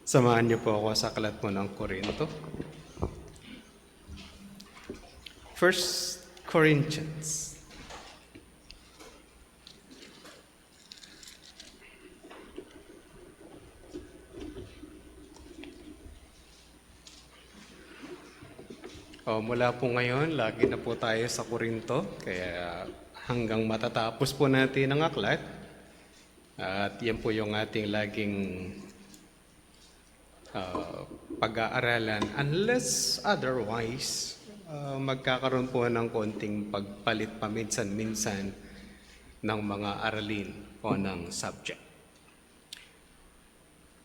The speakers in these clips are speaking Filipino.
Samahan niyo po ako sa aklat po ng Korinto. First Corinthians. Mula po ngayon, lagi na po tayo sa Korinto. Kaya hanggang matatapos po natin ang aklat. At yan po yung ating laging pag-aaralan. Unless otherwise, magkakaroon po ng konting pagpalit paminsan-minsan ng mga aralin o ng subject.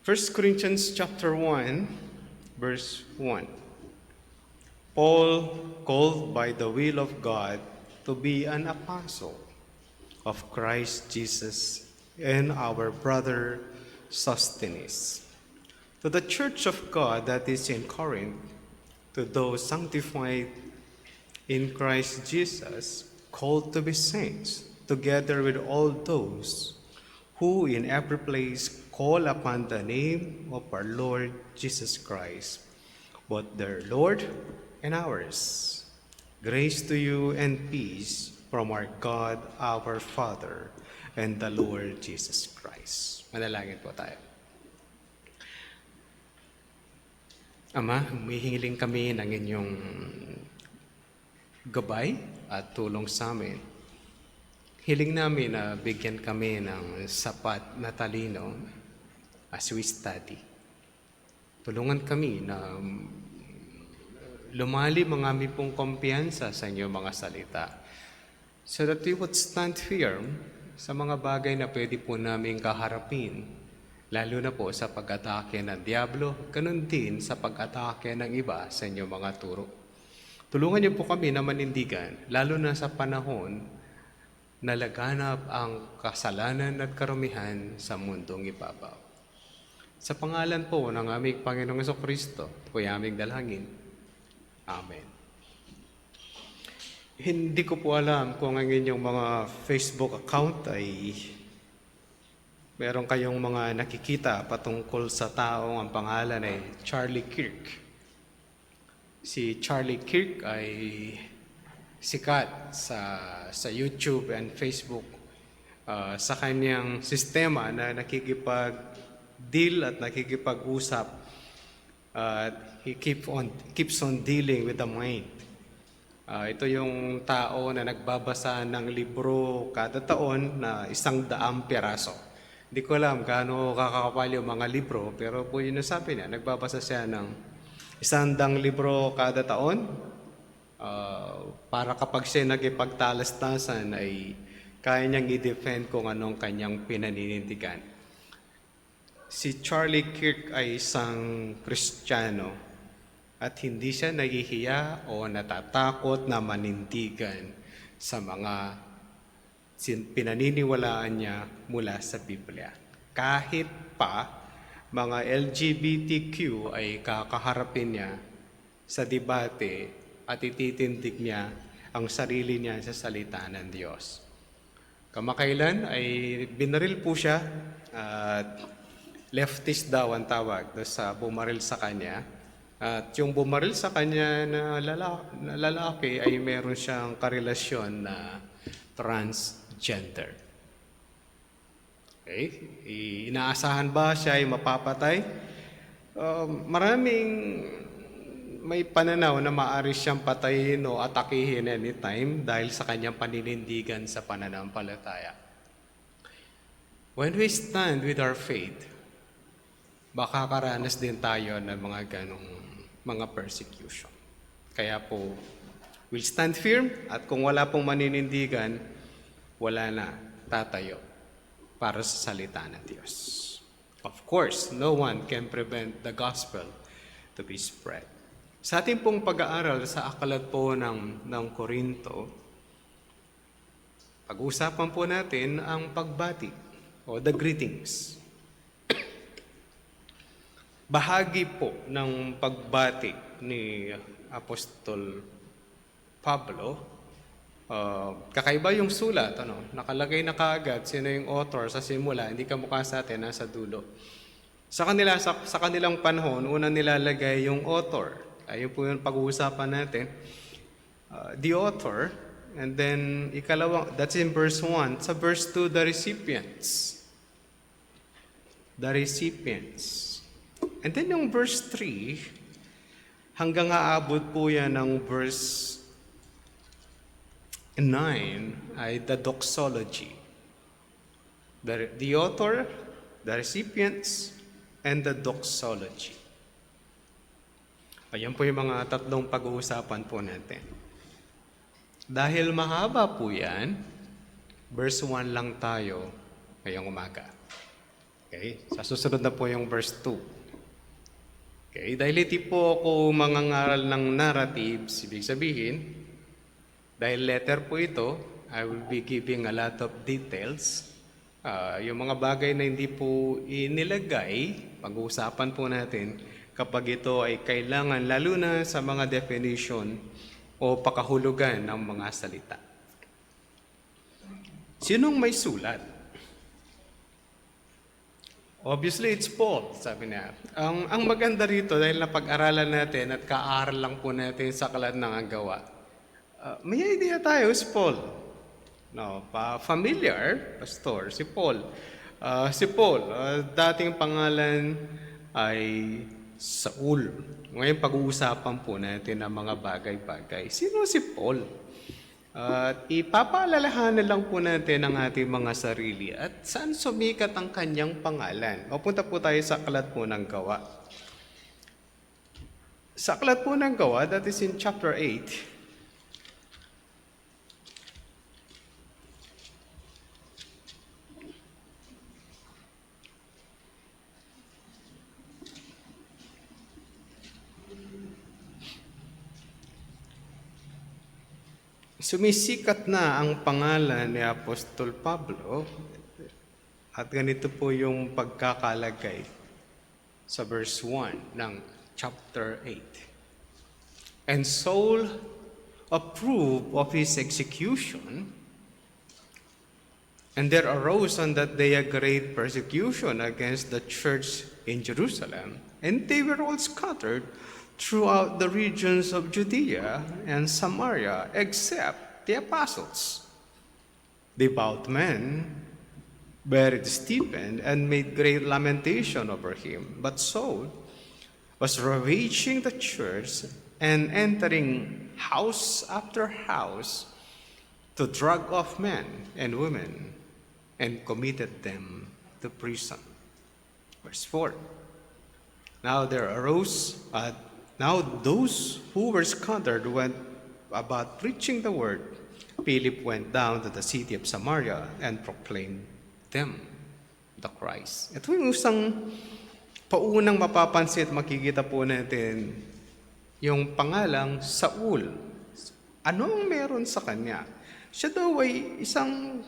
1 Corinthians chapter 1, verse 1. Paul, called by the will of God to be an apostle of Christ Jesus and our brother Sosthenes, to the church of God that is in Corinth, to those sanctified in Christ Jesus, called to be saints, together with all those who in every place call upon the name of our Lord Jesus Christ, both their Lord and ours. Grace to you and peace from our God, our Father, and the Lord Jesus Christ. Manalangin po tayo. Ama, humihiling kami ng inyong gabay at tulong sa amin. Hiling namin na bigyan kami ng sapat na talino as we study. Tulungan kami na lumalim ang aming pong kumpiyansa sa inyong mga salita, so that we would stand firm sa mga bagay na pwede po namin kaharapin, lalo na po sa pag-atake ng Diablo, ganun din sa pag-atake ng iba sa inyong mga turo. Tulungan niyo po kami na manindigan, lalo na sa panahon na laganap ang kasalanan at karumihan sa mundong ibabaw. Sa pangalan po ng aming Panginoong Jesucristo, po aming dalangin. Amen. Hindi ko po alam kung ang inyong mga Facebook account ay meron kayong mga nakikita patungkol sa taong ang pangalan ay Charlie Kirk. Si Charlie Kirk ay sikat sa YouTube and Facebook sa kanyang sistema na nakikipag-deal at nakikipag-usap. He keeps on dealing with the mind. Ito yung tao na nagbabasa ng libro kada taon na 100 piraso. Hindi ko alam gaano kakakapal yung mga libro, pero po yun nasabi niya, nagbabasa siya ng 100 libro kada taon para kapag siya nagipagtalastasan ay kaya niyang i-defend kung anong kanyang pinaninindigan. Si Charlie Kirk ay isang Kristiyano at hindi siya nahihiya o natatakot na manindigan sa mga pinaniniwalaan niya mula sa Biblia. Kahit pa mga LGBTQ ay kakaharapin niya sa debate at ititindig niya ang sarili niya sa salita ng Diyos. Kamakailan ay binaril po siya at leftist daw ang tawag sa bumaril sa kanya. At yung bumaril sa kanya na lalaki ay meron siyang karelasyon na transgender. Okay? Inaasahan ba siya ay mapapatay? Maraming may pananaw na maaari siyang patayin o atakihin anytime dahil sa kanyang paninindigan sa pananampalataya. When we stand with our faith, baka karanas din tayo ng mga ganong mga persecution. Kaya po, we'll stand firm at kung wala pong maninindigan, wala na tatayo para sa salita ng Diyos. Of course, no one can prevent the gospel to be spread. Sa ating pong pag-aaral sa aklat po ng Korinto, pag-uusapan po natin ang pagbati o the greetings. Bahagi po ng pagbati ni Apostol Pablo, kakaiba yung sulat, nakalagay na kaagad sino yung author sa simula, hindi ka mukha sa atin, nasa dulo. Sa kanilang panahon, unang nilalagay yung author. Ayun po yung pag-uusapan natin. The author, and then ikalawang, that's in verse 1. Sa verse 2, the recipients. The recipients. And then yung verse 3, hanggang aabot po yan ng verse 9 ay the doxology. The author, the recipients, and the doxology. Ayan po yung mga tatlong pag-uusapan po natin. Dahil mahaba po yan, verse 1 lang tayo ngayong umaga. Okay? Sa susunod na po yung verse 2. Okay? Dahil hindi po ako mangangaral ng narratives, ibig sabihin, dahil letter po ito, I will be giving a lot of details. Yung mga bagay na hindi po inilagay, pag-uusapan po natin kapag ito ay kailangan, lalo na sa mga definition o pakahulugan ng mga salita. Sinong may sulat? Obviously, it's Paul, sabi niya. Ang maganda rito, dahil napag-aralan natin at kaaral lang po natin sa Aklat ng Gawa, may idea tayo, si Paul. No, familiar, pastor, si Paul. Dating pangalan ay Saul. Ngayon pag-uusapan po natin ang mga bagay-bagay. Sino si Paul? At ipapaalalahanan lang po natin ang ating mga sarili at saan sumikat ang kanyang pangalan. Punta po tayo sa Aklat po ng Gawa. Sa Aklat po ng Gawa, that is in chapter 8. Sumisikat na ang pangalan ni Apostol Pablo at ganito po yung pagkakalagay sa verse 1 ng chapter 8. And Saul approved of his execution, and there arose on that day a great persecution against the church in Jerusalem, and they were all scattered throughout the regions of Judea and Samaria, except the apostles. Devout men buried Stephen and made great lamentation over him. But Saul was ravaging the church and entering house after house to drag off men and women and committed them to prison. Verse 4. Now those who were scattered went about preaching the word. Philip went down to the city of Samaria and proclaimed them the Christ. Ito yung isang paunang mapapansin at makikita po natin yung pangalang Saul. Anong meron sa kanya? Siya daw ay isang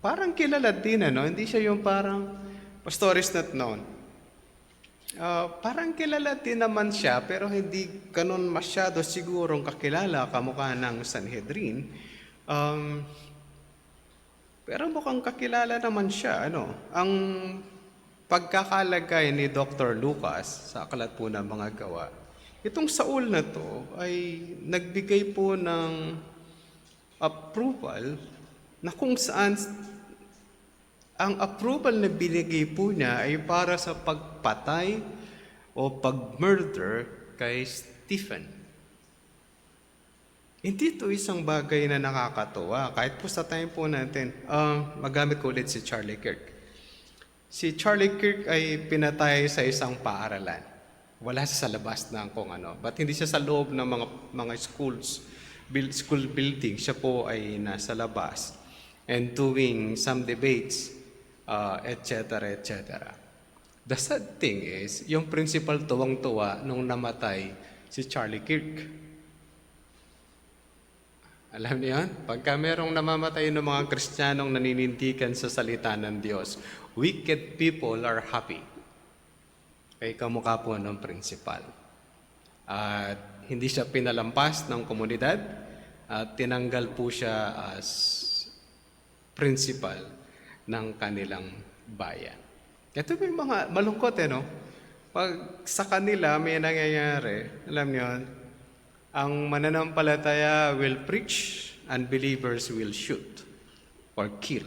parang kilala din, Hindi siya yung parang pastor is not known. Parang kilala din naman siya, pero hindi ganun masyado sigurong kakilala kamukha ng Sanhedrin. Pero mukhang kakilala naman siya. Ang pagkakalagay ni Dr. Lucas sa Aklat po ng mga Gawa, itong Saul na to ay nagbigay po ng approval na kung saan ang approval na binigay po niya ay para sa pagpatay o pag-murder kay Stephen. Hindi ito isang bagay na nakakatuwa. Kahit po sa time po natin, magamit ko ulit si Charlie Kirk. Si Charlie Kirk ay pinatay sa isang paaralan. Wala siya sa labas ng kung ano. But hindi siya sa loob ng mga school building. Siya po ay nasa labas and doing some debates, etc., etc. The sad thing is, yung principal tuwang-tuwa nung namatay si Charlie Kirk. Alam niyo yan? Pagka merong namamatay ng mga Kristiyanong naninindigan sa salita ng Diyos, wicked people are happy. Kaya kamukha po ng principal. At hindi siya pinalampas ng komunidad at tinanggal po siya as principal ng kanilang bayan. Ito yung mga malungkot no? Pag sa kanila may nangyayari, alam niyo, ang mananampalataya will preach, unbelievers will shoot or kill.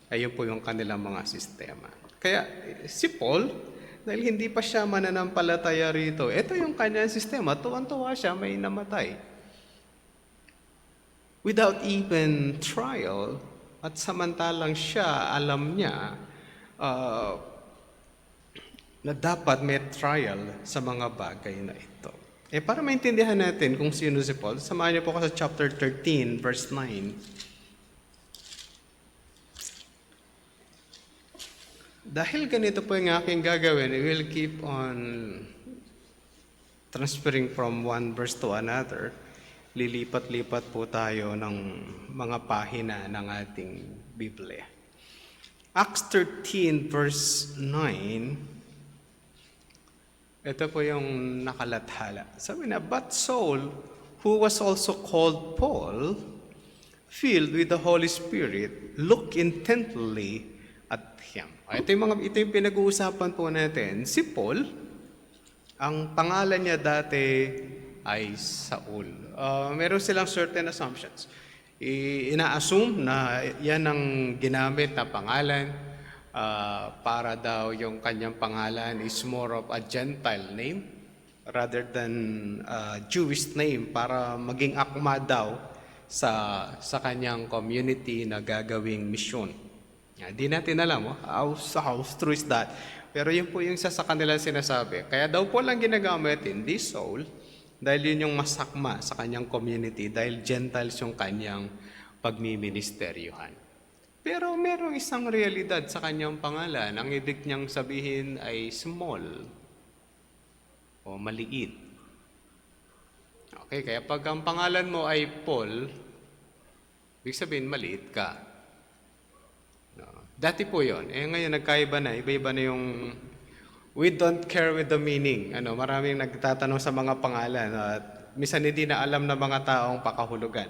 Ayun po yung kanilang mga sistema. Kaya si Paul, dahil hindi pa siya mananampalataya rito, ito yung kanyang sistema, tuwan-tuwa siya, may namatay. Without even trial, at samantalang siya, alam niya, na dapat may trial sa mga bagay na ito. Para maintindihan natin kung sino si Paul, samahan niyo po ako sa chapter 13, verse 9. Dahil ganito po yung aking gagawin, we will keep on transferring from one verse to another. Lilipat-lipat po tayo ng mga pahina ng ating Biblia. Acts 13, verse 9, ito po yung nakalathala. Sabi na, but Saul, who was also called Paul, filled with the Holy Spirit, looked intently at him. Ito yung pinag-uusapan po natin. Si Paul, ang pangalan niya dati ay Saul. Meron silang certain assumptions. Ina-assume na yan ang ginamit na pangalan para daw yung kanyang pangalan is more of a Gentile name rather than a Jewish name para maging akma daw sa kanyang community na gagawing misyon. Di natin alam how true is that. Pero yun po yung sa kanilang sinasabi. Kaya daw po lang ginagamit hindi Saul dahil yun yung masakma sa kanyang community dahil Gentiles yung kanyang pagmiministeryuhan. Pero merong isang realidad sa kanyang pangalan. Ang ibig niyang sabihin ay small o maliit. Okay, kaya pag ang pangalan mo ay Paul, ibig sabihin maliit ka. No. Dati po yun. Ngayon nagkaiba na. Iba-iba na yung we don't care with the meaning. Maraming nagtatanong sa mga pangalan at minsan hindi na alam ng mga taong pakahulugan.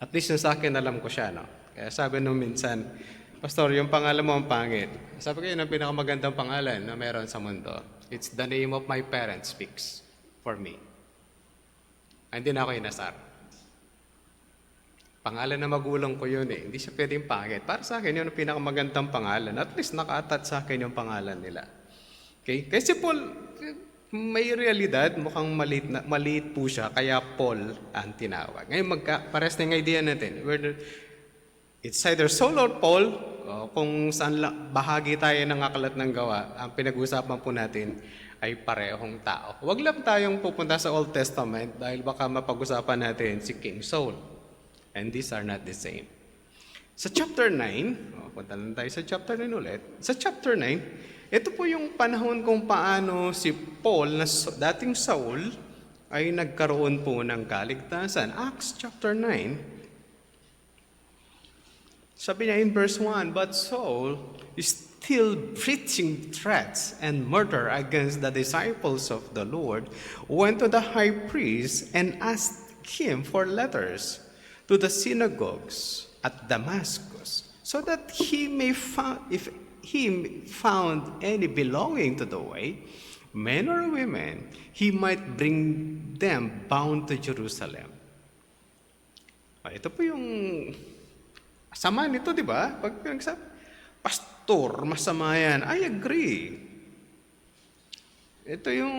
At least yung sa akin alam ko siya. No? Kaya sabi nung minsan, Pastor, yung pangalan mo ang pangit. Sabi ko yun ang pinakamagandang pangalan na meron sa mundo. It's the name of my parents speaks for me. Hindi na ako inasar. Pangalan na magulang ko yun Hindi siya pwedeng pangit. Para sa akin, yun ang pinakamagandang pangalan. At least naka-attach sa akin yung pangalan nila. Okay? Kasi Paul, may realidad, mukhang maliit po siya, kaya Paul ang tinawag. Ngayon, pares na yung idea natin. It's either Saul or Paul, kung saan bahagi tayo ng aklat ng gawa, ang pinag-uusapan po natin ay parehong tao. Huwag lang tayong pupunta sa Old Testament dahil baka mapag-usapan natin si King Saul. And these are not the same. Sa chapter 9, punta lang tayo sa chapter 9 ulit. Sa chapter 9, ito po yung panahon kung paano si Paul, na dating Saul, ay nagkaroon po ng kaligtasan. Acts chapter 9, sabi niya in verse 1, but Saul is still preaching threats and murder against the disciples of the Lord, went to the high priest and asked him for letters to the synagogues at Damascus, so that he may if he found any belonging to the way, men or women, he might bring them bound to Jerusalem. Ito po yung sama nito, di ba? Pag pinagsabi, Pastor, masama yan. I agree. Ito yung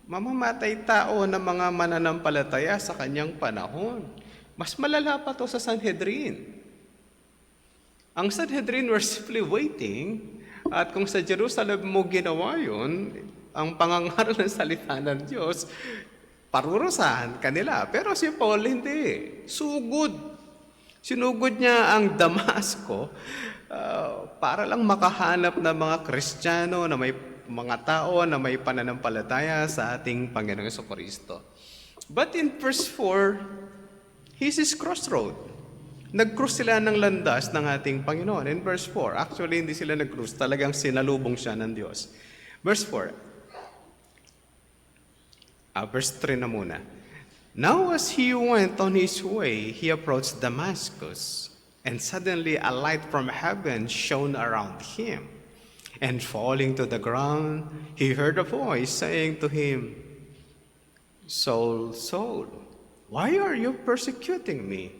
mamamatay tao ng mga mananampalataya sa kanyang panahon. Mas malala pa to sa Sanhedrin. Ang Sanhedrin were simply waiting, at kung sa Jerusalem mo ginawa yun, ang pangangaral ng salita ng Diyos, parurusahan kanila. Pero si Paul hindi. Sugod. Sinugod niya ang Damasco para lang makahanap ng mga Kristiyano na may mga tao na may pananampalataya sa ating Panginoong Jesucristo. But in verse 4, he's his crossroad. Nag-cross sila ng landas ng ating Panginoon. In verse 4, actually hindi sila nag-cross, talagang sinalubong siya ng Diyos. Verse 4, verse 3 na muna. Now as he went on his way, he approached Damascus, and suddenly a light from heaven shone around him. And falling to the ground, he heard a voice saying to him, Saul, Saul, why are you persecuting me?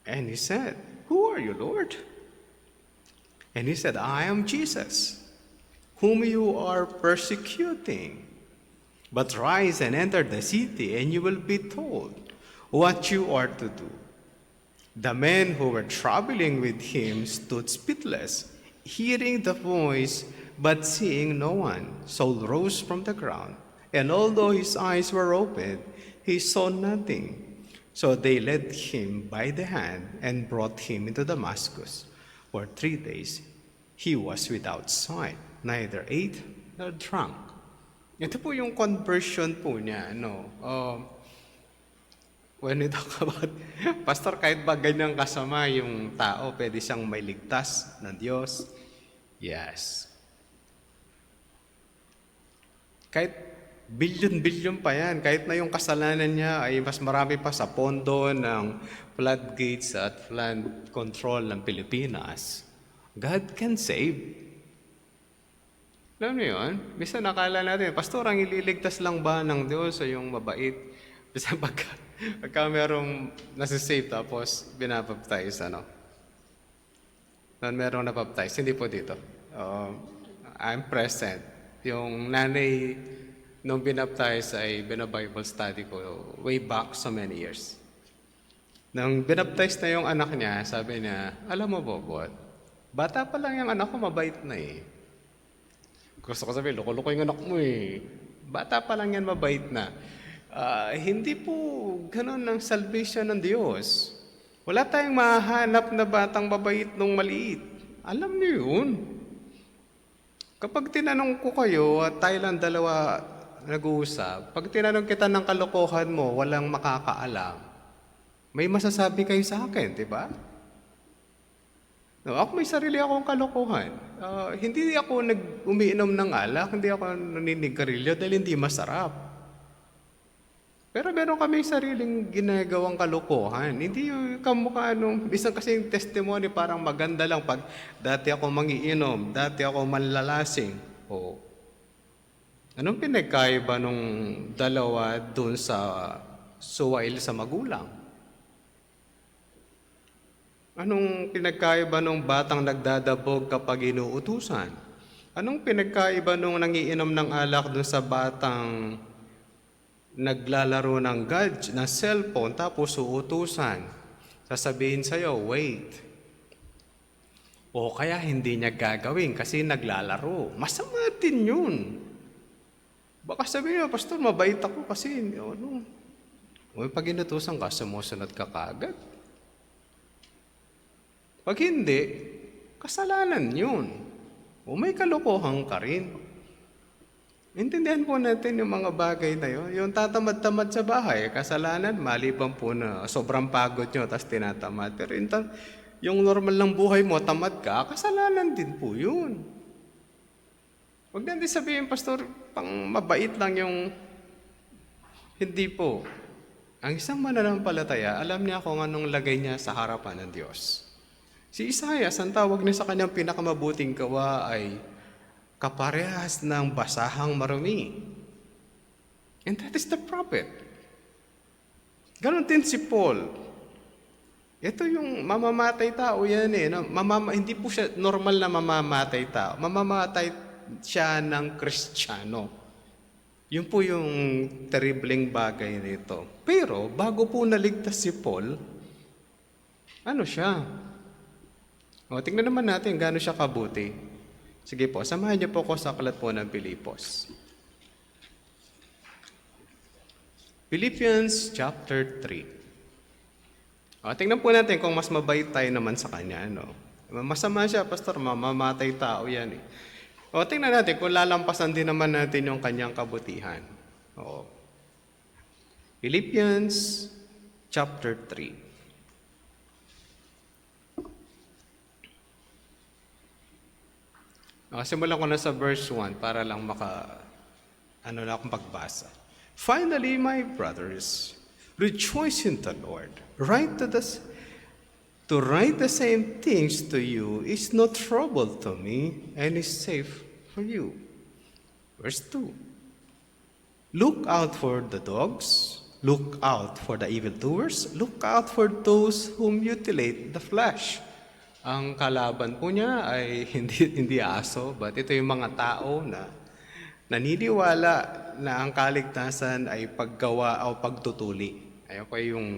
And he said, Who are you, Lord? And he said, I am Jesus, whom you are persecuting. But rise and enter the city, and you will be told what you are to do. The men who were traveling with him stood speechless, hearing the voice, but seeing no one. Saul rose from the ground, and although his eyes were opened, he saw nothing. So they led him by the hand and brought him into Damascus. For 3 days he was without sight, neither ate nor drank. Ito po yung conversion po niya. When we talk about, Pastor, kahit ba ganyang kasama yung tao, pwede siyang may ligtas ng Diyos? Yes. Kahit bilyon-bilyon pa yan, kahit na yung kasalanan niya ay mas marami pa sa pondo ng floodgates at flood control ng Pilipinas, God can save. Alam niyo yun? Bisa nakala natin, Pastor, ang ililigtas lang ba ng Diyos o yung mabait? Bisa pagka merong nasisave tapos binabaptize, Noon merong nabaptize, hindi po dito. I'm present. Yung nanay nung binaptize ay bina-Bible study ko way back so many years. Nung binaptize na yung anak niya, sabi niya, alam mo, Bobot, bata pa lang yung anak ko, mabait na eh. Gusto ko sabihin, loko-loko yung anak mo eh. Bata pa lang yan, mabait na. Hindi po ganun ang salvation ng Diyos. Wala tayong mahanap na batang mabait nung maliit. Alam niyo yun. Kapag tinanong ko kayo at tayo lang dalawa nag-uusap, pag tinanong kita ng kalokohan mo, walang makakaalam. May masasabi kayo sa akin, di ba? No, ako may sarili akong kalokohan. Hindi ako umiinom ng alak, hindi ako naninigarilyo dahil hindi masarap. Pero meron kami sariling ginagawang kalokohan. Hindi yung kamukha isang kasing testimony parang maganda lang pag dati ako mangiinom, dati ako manlalasing. Anong pinagkaiba nung dalawa dun sa suwail sa magulang? Anong pinagkaiba nung batang nagdadabog kapag inuutusan? Anong pinagkaiba nung nangiinom ng alak dun sa batang naglalaro ng gadget, ng cellphone, tapos uutusan? Sasabihin sa'yo, wait. O kaya hindi niya gagawin kasi naglalaro. Masama din yun. Baka sabihin niya, Pastor, mabait ako kasi, pag inutusan ka, sumusunod ka kaagad. Pag hindi, kasalanan yun. O may kalokohan ka rin. Intindihan po natin yung mga bagay na yun. Yung tatamad-tamad sa bahay, kasalanan, maliban po na sobrang pagod nyo, tapos tinatamad. Pero yung normal ng buhay mo, tamad ka, kasalanan din po yun. Huwag natin sabihin, Pastor, pang mabait lang yung hindi po. Ang isang mananampalataya, alam niya kung anong lagay niya sa harapan ng Diyos. Si Isaias, ang tawag niya sa kanyang pinakamabuting gawa ay kaparehas ng basahang marumi. And that is the prophet. Ganon din si Paul. Ito yung mamamatay tao yan eh. Hindi po siya normal na mamamatay tao. Mamamatay siya ng Kristiyano. Yun po yung terribleng bagay nito. Pero bago po naligtas si Paul, ano siya? Tingnan naman natin gaano siya kabuti. Sige po, samahan niyo po ko sa aklat po ng Pilipos. Philippians chapter 3. Tingnan po natin kung mas mabait tayo naman sa kanya. Masama siya, Pastor, mamamatay tao yan eh. Tingnan natin kung lalampasan din naman natin yung kanyang kabutihan. Philippians chapter 3. Simulan ko na sa verse 1 para lang na akong pagbasa. Finally, my brothers, rejoice in the Lord. Write to To write the same things to you is no trouble to me and is safe for you. Verse 2. Look out for the dogs, look out for the evildoers, look out for those who mutilate the flesh. Ang kalaban po niya ay hindi aso, but ito yung mga tao na naniniwala na ang kaligtasan ay paggawa o pagtutuli. Ayun po yung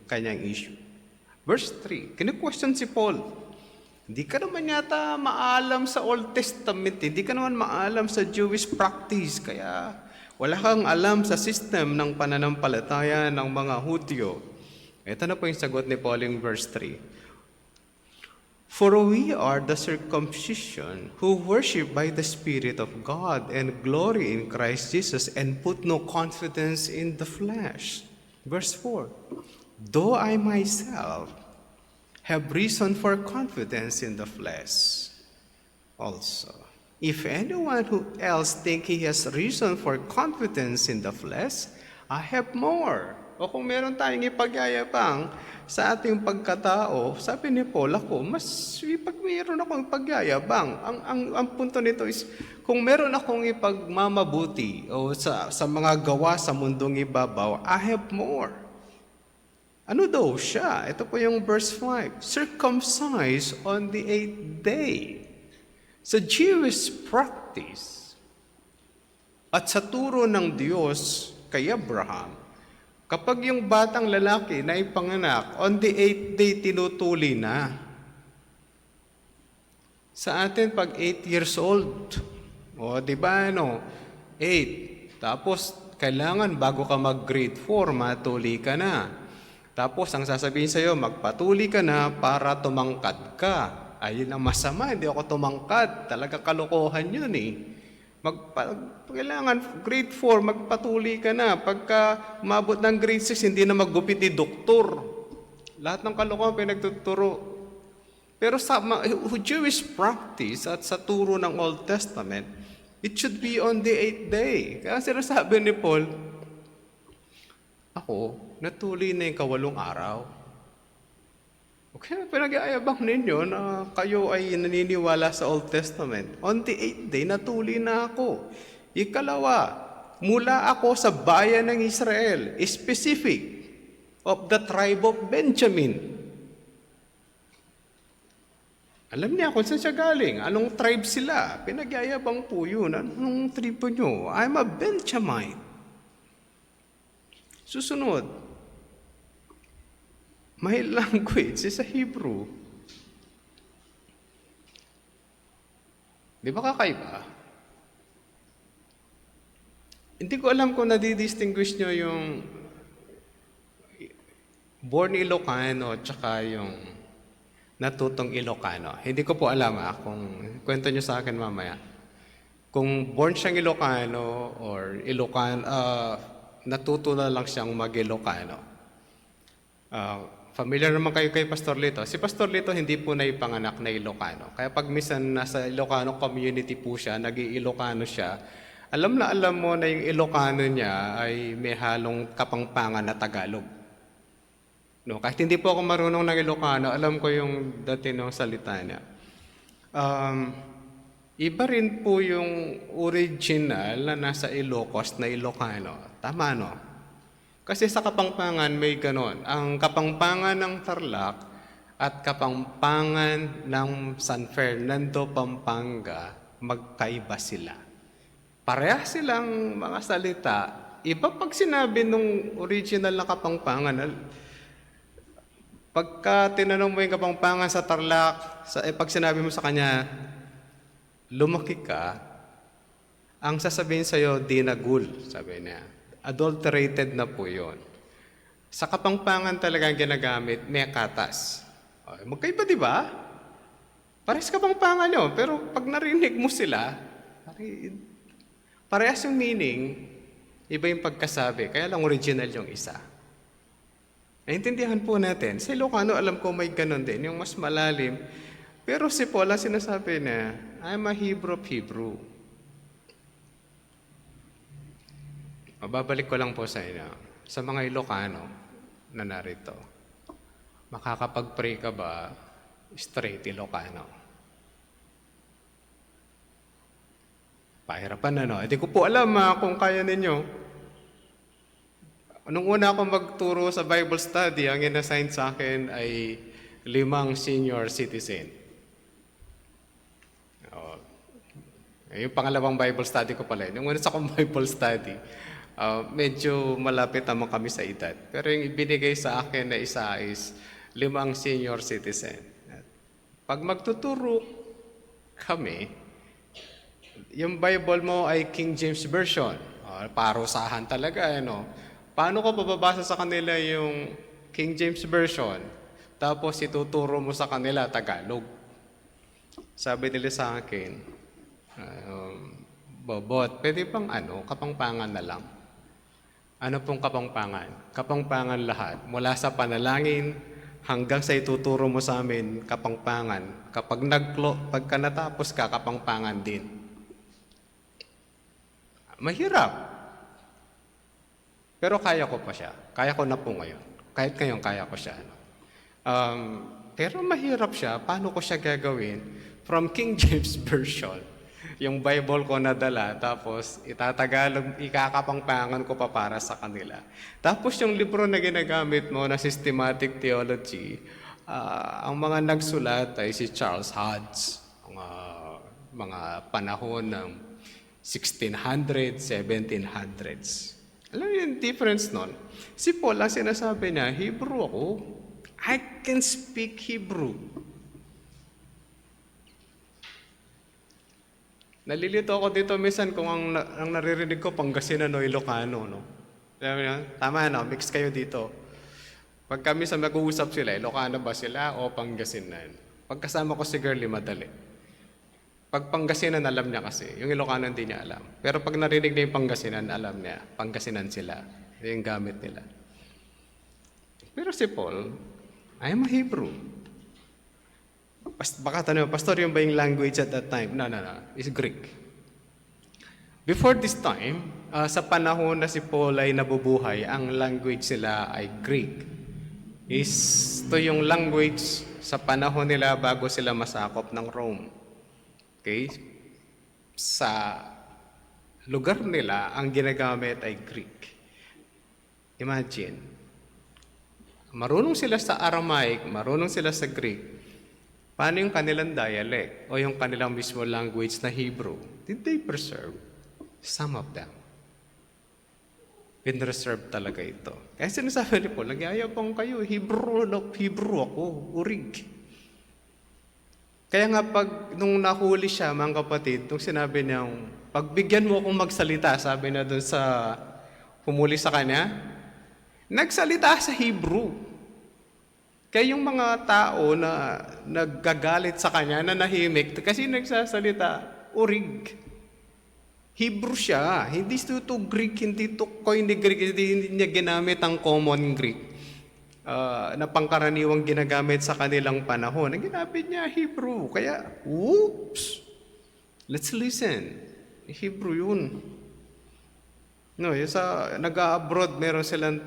kanyang issue. Verse 3, kinu-question si Paul. Hindi ka naman yata maalam sa Old Testament, hindi ka naman maalam sa Jewish practice, kaya wala kang alam sa system ng pananampalataya ng mga Hudyo. Ito na po yung sagot ni Paul in verse 3. For we are the circumcision who worship by the Spirit of God and glory in Christ Jesus and put no confidence in the flesh. Verse 4. Though I myself have reason for confidence in the flesh also. If anyone who else think he has reason for confidence in the flesh, I have more. O kung meron tayong ipagyayabang sa ating pagkatao, sabi ni Paul, pag meron akong ipagyayabang, ang punto nito is, kung meron akong ipagmamabuti o sa mga gawa sa mundong ibabaw, I have more. Ano daw siya? Ito po yung verse 5. Circumcised on the 8th day. Sa Jewish practice at sa turo ng Diyos kay Abraham, kapag yung batang lalaki na ipanganak, on the 8th day tinutuli na. Sa atin, pag 8 years old, di ba 8. Tapos, kailangan bago ka mag-grade 4, matuli ka na. Tapos, ang sasabihin sa'yo, magpatuli ka na para tumangkad ka. Ayun ang masama, hindi ako tumangkad. Talaga kalokohan yun eh. Kailangan grade 4, magpatuli ka na. Pagka umabot ng grade 6, hindi na maggupit ni doktor. Lahat ng kalokohan pinagtuturo. Pero sa Jewish practice at sa turo ng Old Testament, it should be on the 8th day. Kaya sinasabi ni Paul, ako, natuli na yung 8 araw. Okay, pinag-aayabang ninyo na kayo ay naniniwala sa Old Testament. On the 8th day, natuli na ako. Ikalawa, mula ako sa bayan ng Israel, specific of the tribe of Benjamin. Alam niya kung saan siya galing, anong tribe sila. Pinag-aayabang po yun. Anong tribe nyo? I'm a Benjamite. Susunod, my language is sa Hebrew. Di ba kakaiba? Hindi ko alam kung nadidistinguish nyo yung born Ilocano tsaka yung natutong Ilocano. Hindi ko po alam kung kwento nyo sa akin mamaya. Kung born siyang Ilocano or Ilocano, natuto na lang siyang mag-Ilocano. Familiar naman kayo kay Pastor Lito. Si Pastor Lito hindi po naipanganak na Ilocano. Kaya pag minsan nasa Ilocano community po siya, nag-i-Ilocano siya, alam na alam mo na yung Ilocano niya ay may halong kapangpangan na Tagalog. No, kahit hindi po ako marunong ng Ilocano, alam ko yung dati ng salita niya. Iba rin po yung original na nasa Ilocos na Ilocano. Tama, no? Kasi sa Kapampangan may ganon. Ang Kapampangan ng Tarlac at Kapampangan ng San Fernando, Pampanga, magkaiba sila. Pareha silang mga salita. Iba pag sinabi nung original na Kapampangan, pagka tinanong mo yung Kapampangan sa Tarlac, pag sinabi mo sa kanya, lumaki ka, ang sasabihin sa'yo, dinagul, sabi niya. Adulterated na po yun. Sa Kapampangan talagang ginagamit, may katas. Magkaiba, di ba? Parehas Kapampangan yun, pero pag narinig mo sila, parehas yung meaning, iba yung pagkasabi, kaya lang original yung isa. Naintindihan po natin. Sa Ilocano, alam ko may ganon din, yung mas malalim. Pero si Paul, ang sinasabi niya, I'm a Hebrew of Hebrew. Mababalik ko lang po sa inyo, sa mga Ilocano na narito. Makakapag-pray ka ba straight Ilocano? Pahirapan Hindi ko po alam kung kaya ninyo. Nung una akong magturo sa Bible study, ang inassign sa akin ay 5 senior citizen. Yung pangalawang Bible study ko pala. Yung una sa akong Bible study, medyo malapit naman kami sa edad. Pero yung ibinigay sa akin na isa is 5 senior citizen. Pag magtuturo kami, yung Bible mo ay King James Version. Parusahan talaga, Paano ko pababasa sa kanila yung King James Version? Tapos ituturo mo sa kanila Tagalog. Sabi nila sa akin, Bobot, pwede pang kapangpangan na lang. Ano pong kapangpangan? Kapangpangan lahat. Mula sa panalangin hanggang sa ituturo mo sa amin, kapangpangan. Pagka natapos ka, kapangpangan din. Mahirap. Pero kaya ko pa siya. Kaya ko na po ngayon. Kahit ngayon, kaya ko siya. Pero mahirap siya. Paano ko siya gagawin? From King James Version, yung Bible ko nadala, tapos itatagalog, ikakapangpangan ko pa para sa kanila. Tapos yung libro na ginagamit mo na systematic theology, ang mga nagsulat ay si Charles Hodge. Mga panahon ng 1600s, 1700s. Alam niyo yung difference nun? Si Paul, ang sinasabi niya, Hebrew ako. I can speak Hebrew. Nalilito ako dito minsan kung ang naririnig ko Pangasinan o Ilocano. Tama, mix kayo dito. Pag kami sa mag-uusap sila, Ilocano ba sila o Pangasinan? Pagkasama ko si Girlie, madali. Pag Pangasinan, alam niya kasi. Yung Ilocano hindi niya alam. Pero pag narinig niya yung Pangasinan, alam niya. Pangasinan sila. Yung gamit nila. Pero si Paul, I am a Hebrew. Baka tanong, Pastor, yung ba yung language at that time? No. It's Greek. Before this time, sa panahon na si Paul ay nabubuhay, ang language nila ay Greek. Ito yung language sa panahon nila bago sila masakop ng Rome. Okay? Sa lugar nila, ang ginagamit ay Greek. Imagine, marunong sila sa Aramaic, marunong sila sa Greek. Paano yung kanilang dialect o yung kanilang mismo language na Hebrew? Did they preserve? Some of them. Pinreserve talaga ito. Kaya sinasabi ni Paul, nagyayabang kayo, Hebrew ako, urig. Kaya nga nung nahuli siya, mga kapatid, nung sinabi niyang, pagbigyan mo akong magsalita, sabi na doon sa humuli sa kanya, nagsalita sa Hebrew. Kaya yung mga tao na naggagalit sa kanya, na nahimik, kasi nagsasalita, urig. Hebrew siya. Hindi ito Greek, hindi ito Koine Greek, hindi niya ginamit ang common Greek. Na pangkaraniwang ginagamit sa kanilang panahon. Ang ginamit niya, Hebrew. Kaya, oops! Let's listen. Hebrew yun. Yung nag-abroad, meron silang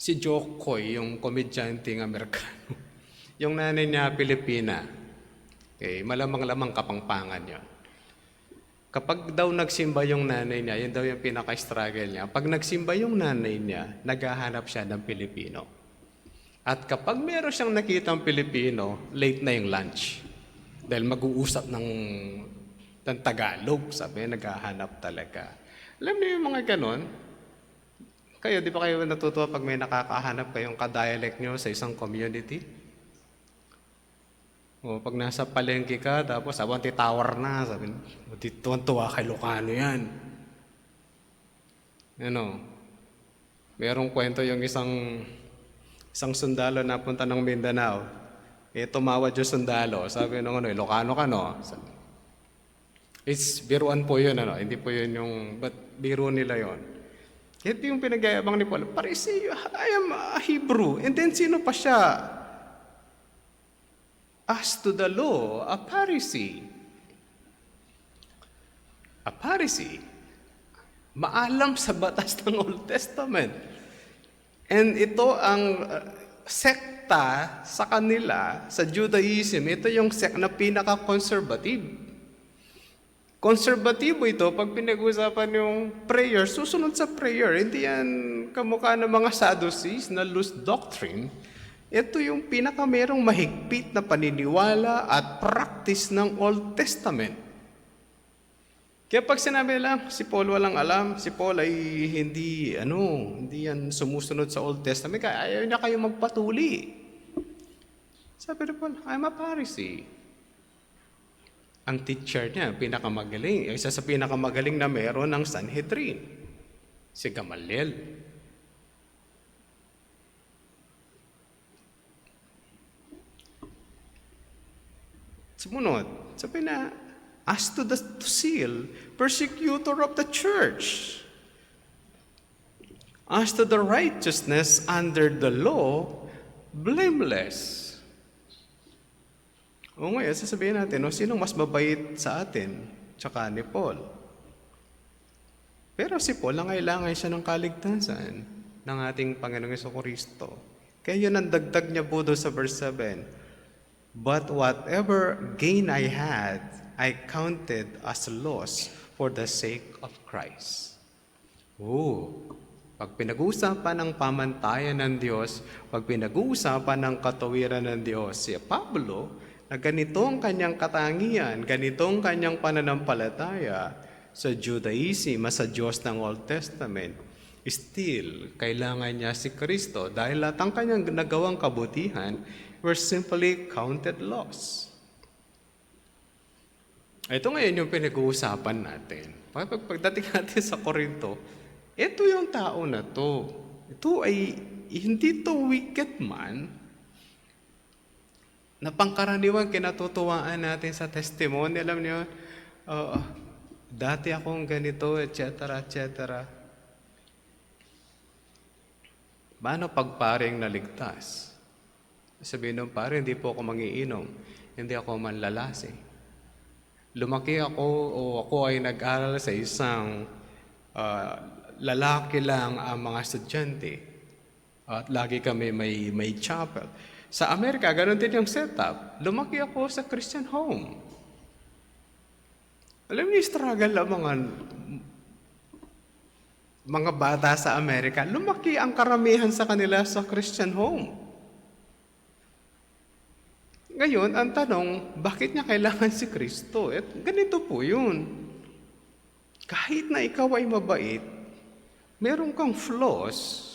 si Jokoy, yung komedyanteng Amerikano. Yung nanay niya, Pilipina. Okay, malamang-lamang kapangpangan yun. Kapag daw nagsimba yung nanay niya, yun daw yung pinaka-struggle niya. Pag nagsimba yung nanay niya, naghahanap siya ng Pilipino. At kapag meron siyang nakitang Pilipino, late na yung lunch. Dahil mag-uusap ng Tagalog, sabi, naghahanap talaga. Alam niyo yung mga ganon? Kayo, di ba kayo natutuwa pag may nakakahanap kayong ka-dialect nyo sa isang community? O pag nasa palengke ka, tapos Awanti Tower na, sabi, tuwan-tuwa kay Ilocano yan. Merong kwento yung isang sundalo na punta ng Mindanao. Tumawad yung sundalo, sabi nung Ilocano ka, no? It's biruan po yun, hindi po yun but biro nila yun. Ito yung pinag-ayabang ni Paul, I am a Hebrew. And then sino pa siya? As to the law, a Pharisee. A Pharisee, maalam sa batas ng Old Testament. And ito ang sekta sa kanila, sa Judaism, ito yung sect na pinaka-conservative. Konserbatibo ito pag pinag-usapan yung prayer, susunod sa prayer. Hindi yan kamukha ng mga Sadducees na loose doctrine. Ito yung pinakamerong mahigpit na paniniwala at practice ng Old Testament. Kaya pag sinabi nila, si Paul walang alam, si Paul ay hindi yan sumusunod sa Old Testament, kaya ayaw niya kayo magpatuli. Sabi ni Paul, I'm a Pharisee. Ang teacher niya, pinakamagaling, isa sa pinakamagaling na meron ng Sanhedrin, si Gamaliel. Sumunod, sabi na, as to the seal, persecutor of the church. As to the righteousness under the law, blameless. O ngayon, sasabihin natin, sinong mas mabait sa atin, tsaka ni Paul? Pero si Paul, nangailangan siya ng kaligtasan ng ating Panginoong Jesucristo. Kaya yun ang dagdag niya po doon sa verse 7. But whatever gain I had, I counted as loss for the sake of Christ. Pag pinag-uusapan ng pamantayan ng Diyos, pag pinag-uusapan ng katuwiran ng Diyos, si Pablo, na ganitong kanyang katangian, ganitong kanyang pananampalataya sa Judaism, sa Diyos ng Old Testament, still, kailangan niya si Kristo dahil lahat ang kanyang nagawang kabutihan were simply counted loss. Ito ngayon yung pinag-uusapan natin. Pagdating natin sa Korinto, ito yung tao na to. Ito ay hindi to wicked man, na pangkaraniwan kinatutuwaan natin sa testimony. Alam niyo, dati akong ganito, etc., etc. Paano pag paring naligtas? Sabihin nung pare, hindi po ako mangiinom, hindi ako manlalasi. Lumaki ako o ako ay nag-aral sa isang lalaki lang ang mga estudyante at lagi kami may chapel. Sa Amerika, ganun din yung setup. Lumaki ako sa Christian home. Alam niyo, struggle ang mga bata sa Amerika. Lumaki ang karamihan sa kanila sa Christian home. Ngayon, ang tanong, bakit niya kailangan si Kristo? Ganito po yun. Kahit na ikaw ay mabait, meron kang flaws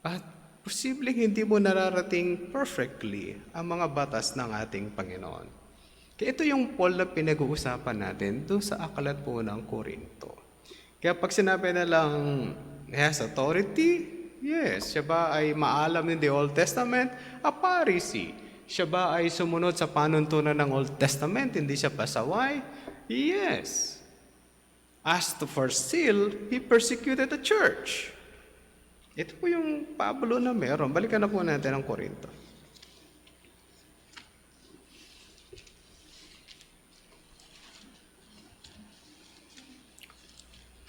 at posibleng hindi mo nararating perfectly ang mga batas ng ating Panginoon. Kaya ito yung Paul na pinag-uusapan natin doon sa aklat po ng Korinto. Kaya pag sinabi na lang, he has authority, yes. Siya ba ay maalam in the Old Testament? A Pharisee. Siya ba ay sumunod sa panuntunan ng Old Testament? Hindi siya pasaway? Yes. As to for seal, he persecuted the church. Ito po yung Pablo na meron. Balikan na po natin ang Korinto.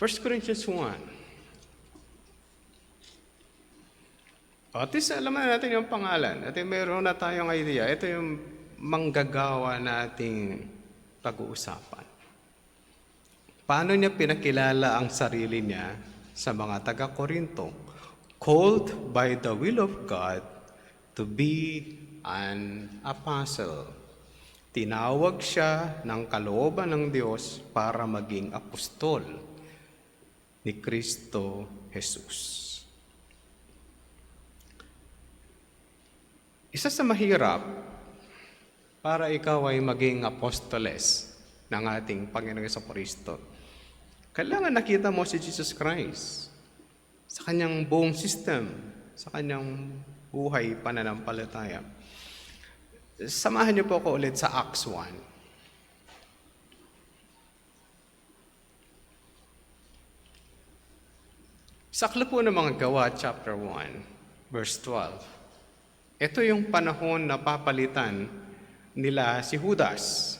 First Corinthians 1. At least alam na natin yung pangalan. At meron na tayong idea. Ito yung manggagawa nating pag-uusapan. Paano niya pinakilala ang sarili niya sa mga taga-Korinto? Called by the will of God to be an apostle. Tinawag siya ng kalooban ng Diyos para maging apostol ni Kristo Jesus. Isa sa mahirap para ikaw ay maging apostoles ng ating Panginoong Jesucristo. Kailangan nakita mo si Jesus Christ sa kanyang buong system, sa kanyang buhay pananampalataya. Samahan niyo po ako ulit sa Acts 1. Sa aklat po ng mga Gawa, chapter 1, verse 12. Ito yung panahon na papalitan nila si Judas.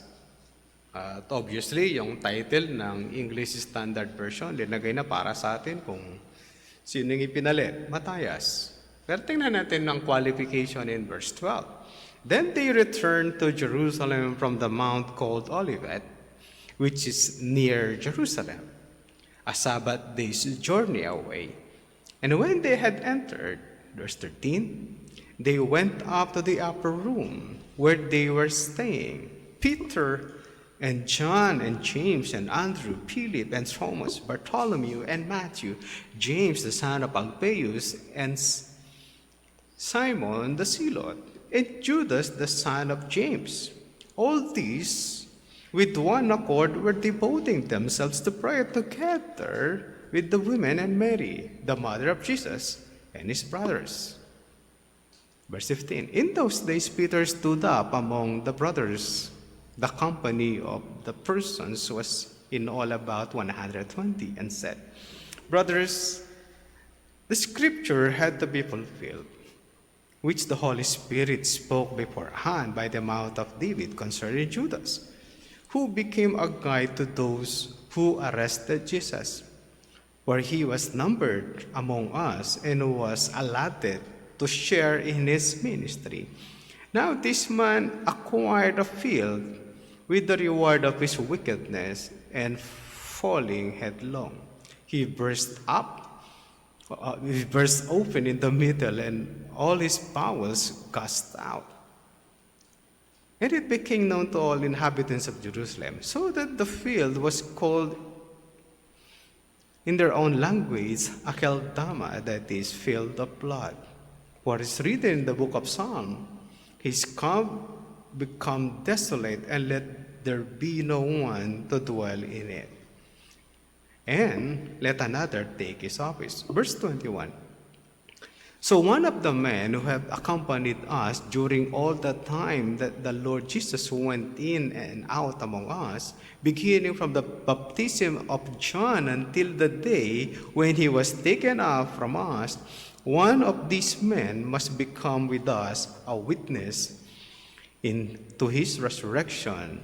At obviously, yung title ng English Standard Version, linagay na para sa atin kung Sino yung ipinalit? Matthias. Pero tingnan natin ang qualification in verse 12. Then they returned to Jerusalem from the mount called Olivet, which is near Jerusalem, a Sabbath day's journey away. And when they had entered, verse 13, they went up to the upper room where they were staying. Peter and John and James and Andrew, Philip and Thomas, Bartholomew and Matthew, James the son of Alphaeus and Simon the Zealot, and Judas the son of James. All these, with one accord, were devoting themselves to prayer together with the women and Mary, the mother of Jesus, and his brothers. Verse 15, in those days Peter stood up among the brothers. The company of the persons was in all about 120, and said, brothers, the scripture had to be fulfilled, which the Holy Spirit spoke beforehand by the mouth of David concerning Judas, who became a guide to those who arrested Jesus. For he was numbered among us and was allotted to share in his ministry. Now this man acquired a field with the reward of his wickedness, and falling headlong, he burst open in the middle, and all his bowels gushed out. And it became known to all inhabitants of Jerusalem, so that the field was called in their own language Akeldama, that is, field of blood. For it is written in the book of Psalm, his camp become desolate, and let there be no one to dwell in it. And let another take his office. Verse 21. So one of the men who have accompanied us during all the time that the Lord Jesus went in and out among us, beginning from the baptism of John until the day when he was taken up from us, one of these men must become with us a witness to his resurrection.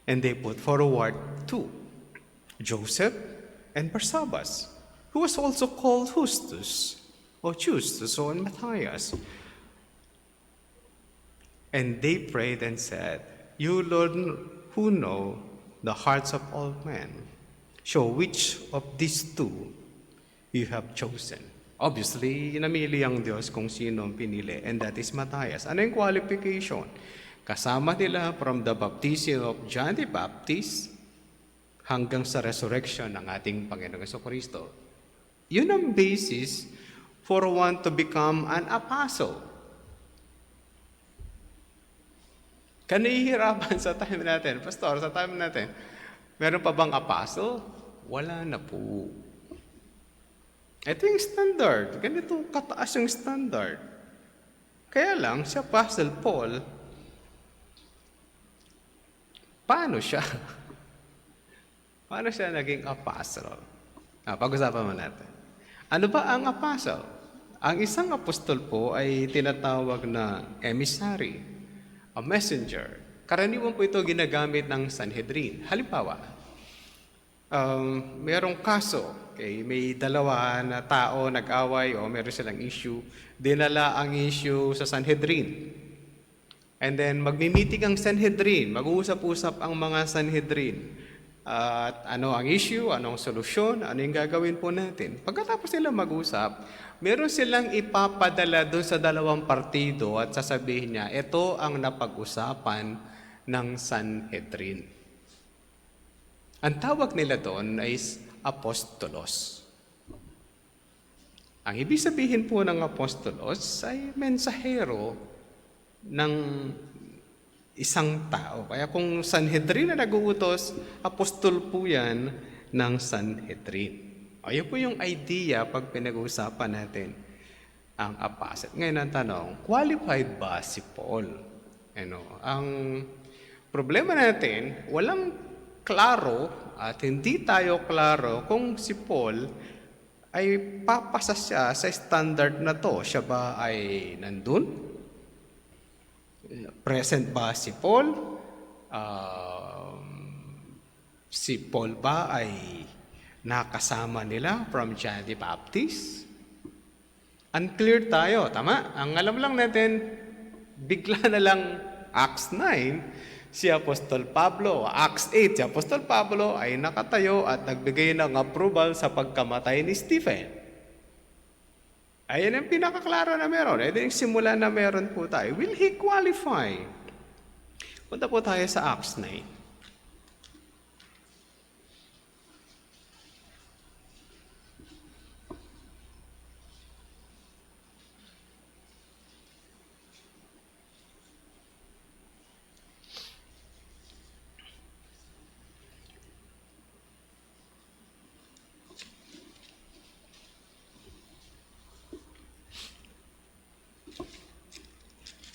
And they put forward two, Joseph and Barsabbas, who was also called Justus or Matthias. And they prayed and said, you, Lord, who know the hearts of all men, show which of these two you have chosen. Obviously, namili ang Diyos kung sino ang pinili, and that is Matthias. Ano yung qualification? Kasama nila from the baptism of John the Baptist hanggang sa resurrection ng ating Panginoong Jesucristo. Yun ang basis for one to become an apostle. Kanihirapan sa time natin. Pastor, sa time natin, meron pa bang apostle? Wala na po. Ito yung standard. Ganito kataas yung standard. Kaya lang, si Apostle Paul, paano siya? Paano siya naging apostle? Pag-usapan mo natin. Ano ba ang apostle? Ang isang apostol po ay tinatawag na emissary, a messenger. Karaniwan po ito ginagamit ng Sanhedrin. Halimbawa, merong kaso, may dalawa na tao nag-away o meron silang issue, dinala ang issue sa Sanhedrin. And then magmi-meeting ang Sanhedrin, mag-uusap-usap ang mga Sanhedrin. At ano ang issue, anong solusyon, ano yung gagawin po natin. Pagkatapos sila mag-usap, meron silang ipapadala doon sa dalawang partido at sasabihin niya, ito ang napag-usapan ng Sanhedrin. Ang tawag nila doon ay apostolos. Ang ibig sabihin po ng apostolos ay mensahero ng isang tao. Kaya kung Sanhedrin na nag-uutos, apostol po yan ng Sanhedrin. Ayun po yung idea pag pinag-uusapan natin ang apostle. Ngayon ang tanong, qualified ba si Paul? Ang problema natin, walang klaro at hindi tayo klaro kung si Paul ay papasa siya sa standard na to. Siya ba ay nandun? Present ba si Paul? Si Paul ba ay nakasama nila from John the Baptist? Unclear tayo, tama? Ang alam lang natin, bigla na lang Acts 9, si Apostol Pablo, Acts 8, si Apostol Pablo ay nakatayo at nagbigay ng approval sa pagkamatay ni Stephen. Ayan ang pinakaklaro na meron. Ito yung simula na meron po tayo. Will he qualify? Punta po tayo sa Acts 9.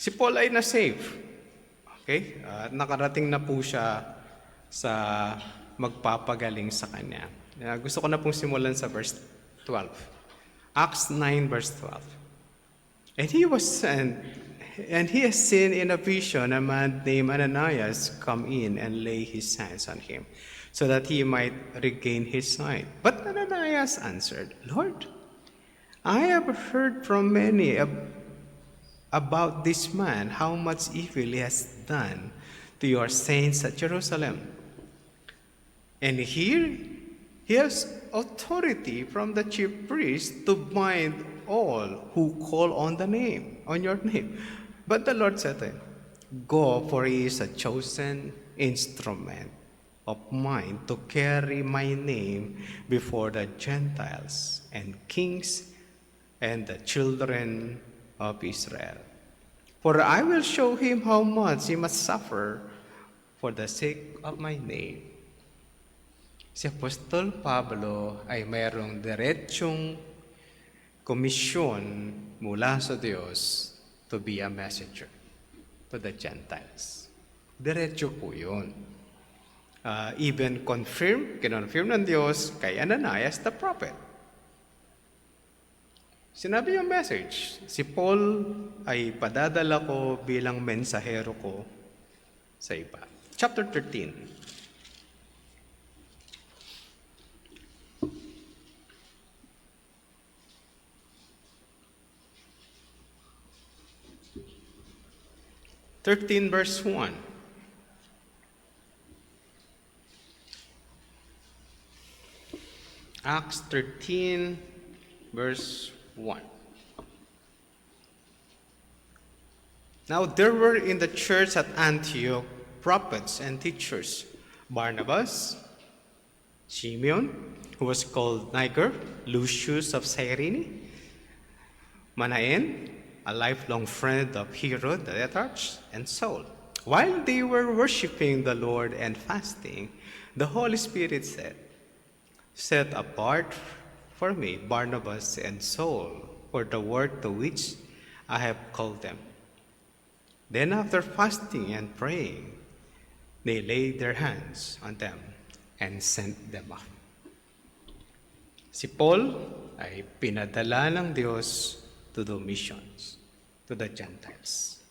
Si Paul ay na-save. Okay? At nakarating na po siya sa magpapagaling sa kanya. Gusto ko na pong simulan sa verse 12. Acts 9 verse 12. And he has seen in a vision a man named Ananias come in and lay his hands on him, so that he might regain his sight. But Ananias answered, Lord, I have heard from many about this man, how much evil he has done to your saints at Jerusalem. And here he has authority from the chief priest to bind all who call on your name. But the Lord said to him, Go, for he is a chosen instrument of mine to carry my name before the Gentiles and kings and the children of Israel. For I will show him how much he must suffer for the sake of my name. Si Apostol Pablo ay mayroong diretsong komisyon mula sa Diyos to be a messenger to the Gentiles. Diretso po yun. Even kinonfirm ng Diyos kay Ananias the prophet. Sinabi yung message, si Paul ay padadala ko bilang mensahero ko sa iba. Chapter 13. Verse 1. Acts 13, verse 1. Now there were in the church at Antioch prophets and teachers, Barnabas, Simeon, who was called Niger, Lucius of Cyrene, Manaen, a lifelong friend of Herod the Tetrarch, and Saul. While they were worshiping the Lord and fasting, the Holy Spirit said, Set apart for me Barnabas and Saul for the work to which I have called them. Then after fasting and praying, they laid their hands on them and sent them off. Si Paul ay pinadala ng Diyos to do missions to the Gentiles.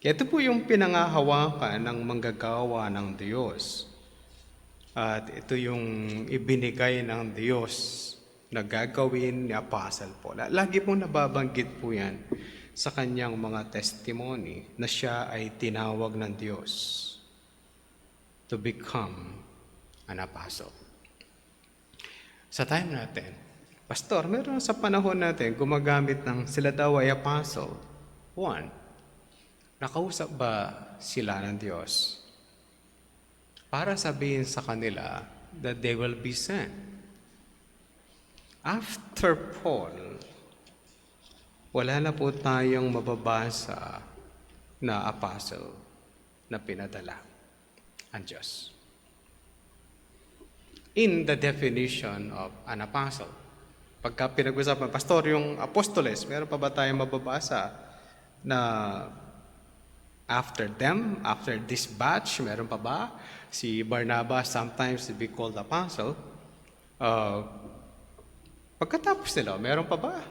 Ito po yung pinangahawakan ng manggagawa ng Diyos. At ito yung ibinigay ng Diyos na gagawin ni Apostle Paul. Lagi pong nababanggit po yan sa kanyang mga testimony na siya ay tinawag ng Diyos to become an apostle. Sa time natin, Pastor, meron sa panahon natin gumagamit ng sila daw ay apostle. One, nakausap ba sila ng Diyos para sabihin sa kanila that they will be sent? After Paul, wala na po tayong mababasa na apostle na pinadala ang Diyos. In the definition of an apostle, pagka pinag-usapan, Pastor, yung apostoles, meron pa ba tayong mababasa na after them, after this batch, meron pa ba? Si Barnabas sometimes to be called apostle. Pagkatapos nila, meron pa ba?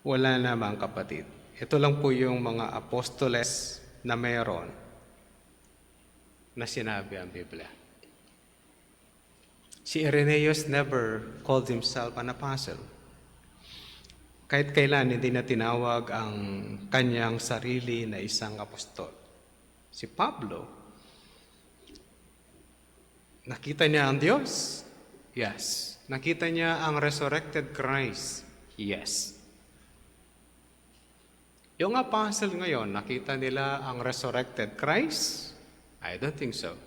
Wala naman, kapatid. Ito lang po yung mga apostoles na meron na sinabi ang Biblia. Si Irenaeus never called himself an apostle. Kahit kailan hindi na tinawag ang kanyang sarili na isang apostol. Si Pablo, nakita niya ang Diyos? Yes. Nakita niya ang resurrected Christ? Yes. Yung apostle ngayon, nakita nila ang resurrected Christ? I don't think so.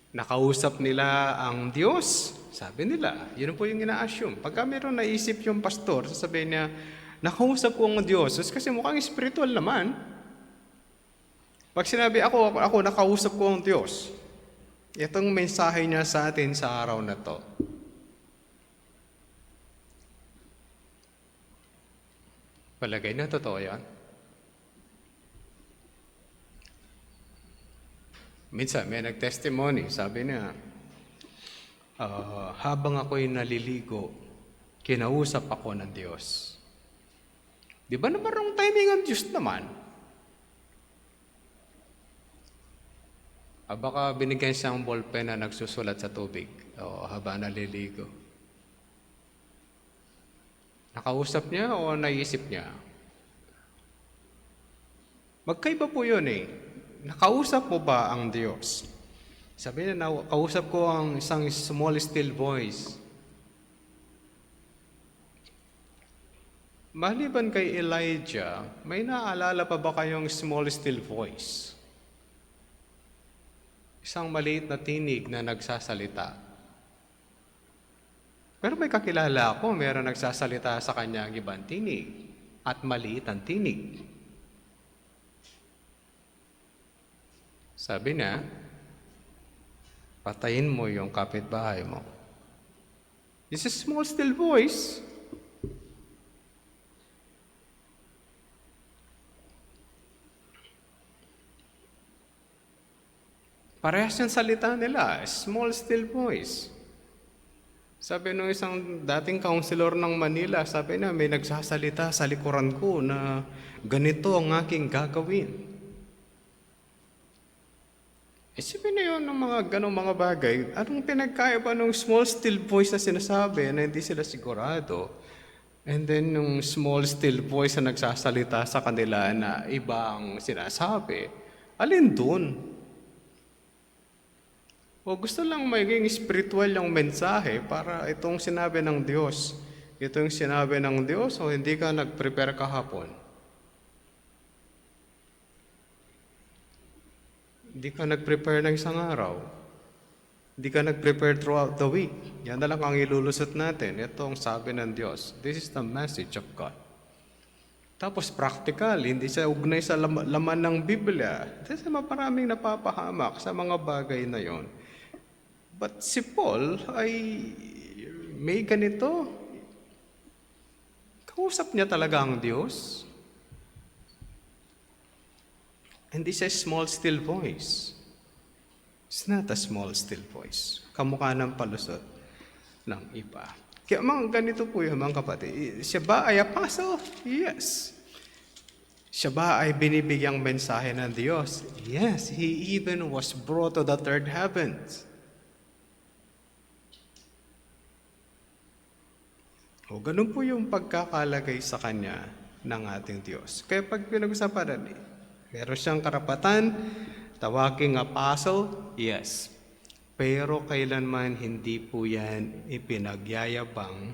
Nakausap nila ang Diyos? Sabi nila, yun po yung ina-assume. Pagka meron naisip yung pastor, sasabihin niya, nakausap ko ang Diyos, kasi mukhang spiritual naman. Pag sinabi ako nakausap ko ang Diyos, itong mensahe niya sa atin sa araw na to. Palagay na totoo yan. Minsan may nag-testimony, sabi niya, habang ako'y naliligo, kinausap ako ng Diyos. Di ba naman wrong timing ang Diyos naman? Baka binigyan siyang ballpen na nagsusulat sa tubig habang naliligo. Nakausap niya o naisip niya? Magkaiba po yun eh. Nakausap mo ba ang Diyos? Sabi niya, nakausap ko ang isang small still voice. Maliban kay Elijah, may naaalala pa ba kayong small still voice? Isang maliit na tinig na nagsasalita. Pero may kakilala ako, meron nagsasalita sa kanya ang ibang tinig at maliit ang tinig. Sabi na, patayin mo yung kapitbahay mo. This is a small still voice. Parehas yung salita nila, small still voice. Sabi nung isang dating counselor ng Manila, sabi na may nagsasalita sa likuran ko na ganito ang aking gagawin. Isipin na yun ng mga ganong mga bagay. Anong pinagkaiba ng small still voice na sinasabi na hindi sila sigurado? And then yung small still voice na nagsasalita sa kanila na iba ang sinasabi. Alin dun? O gusto lang maging spiritual yung mensahe para itong sinabi ng Diyos. Ito yung sinabi ng Diyos o hindi ka nag-prepare kahapon. Hindi ka nag-prepare ng isang araw. Hindi ka nag-prepare throughout the week. Yan na lang ang ilulusot natin. Ito ang sabi ng Diyos. This is the message of God. Tapos practical, hindi siya ugnay sa laman ng Biblia. Kasi maparaming napapahamak sa mga bagay na yon. But si Paul ay may ganito. Kausap niya talaga ang Diyos. And this is a small still voice. It's not a small still voice. Kamukha ng palusot ng iba. Kaya mga ganito po yung mga kapatid. Siya ba ay apostle? Yes. Siya ba ay binibigyang mensahe ng Diyos? Yes. He even was brought to the third heavens. O ganun po yung pagkakalagay sa kanya ng ating Diyos. Kaya pag pinag-usapan natin, meron siyang karapatan, tawaging apostle, yes. Pero kailanman hindi po yan ipinagyayabang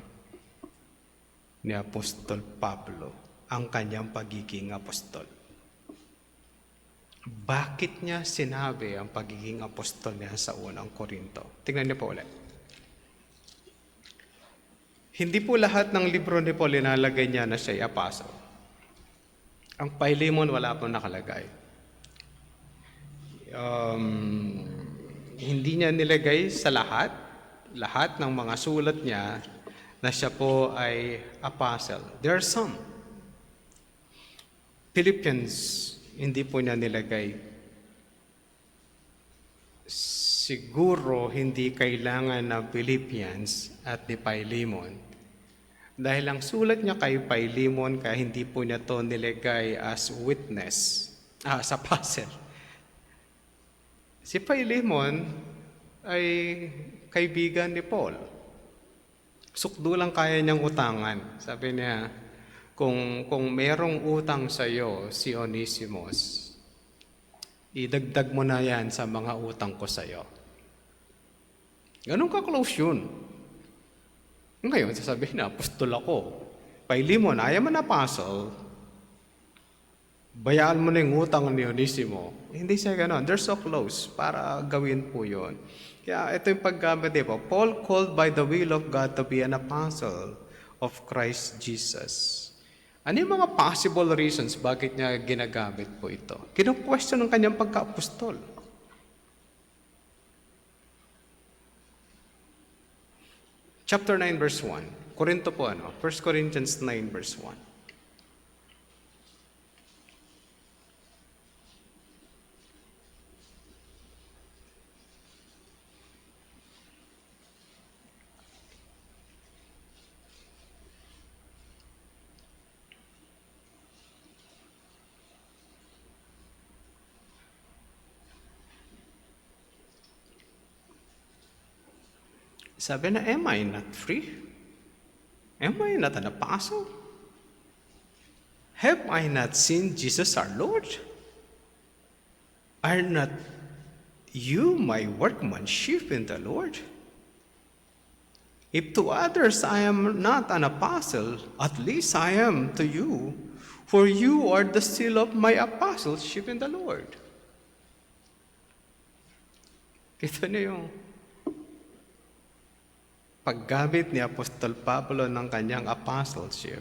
ni Apostol Pablo ang kanyang pagiging apostol. Bakit niya sinabi ang pagiging apostol niya sa unang Korinto? Tingnan niyo po ulit. Hindi po lahat ng libro ni Paul inalagay niya na siya'y apostle. Ang Philemon wala pong nakalagay. Hindi niya nilagay sa lahat ng mga sulat niya na siya po ay apostle. There are some. Philippians, hindi po niya nilagay. Siguro hindi kailangan ng Philippians at ni Philemon. Dahil ang sulat niya kay Philemon, kaya hindi po niya to nilagay as witness, as apostle. Si Philemon, ay kaibigan ni Paul. Sukdo lang kaya niyang utangan. Sabi niya, kung merong utang sa iyo si Onesimus, idagdag mo na yan sa mga utang ko sa iyo. Ganun ka-close yun. Ngayon, sasabihin na, apostol ako. Philemon, I am an apostle. Bayaan mo na yung utang ni Onesimo. Hindi siya ganun. They're so close para gawin po yun. Kaya ito yung paggamit, di ba? Paul called by the will of God to be an apostle of Christ Jesus. Ano yung mga possible reasons bakit niya ginagamit po ito? Kino-question ng kanyang pagka-apostol. Chapter 9 verse 1. Korinto po 1 Corinthians 9 verse 1. Sabi na, am I not free? Am I not an apostle? Have I not seen Jesus our Lord? Are not you my workmanship in the Lord? If to others I am not an apostle, at least I am to you, for you are the seal of my apostleship in the Lord. Kita niyo yung paggamit ni Apostol Pablo ng kanyang apostleship.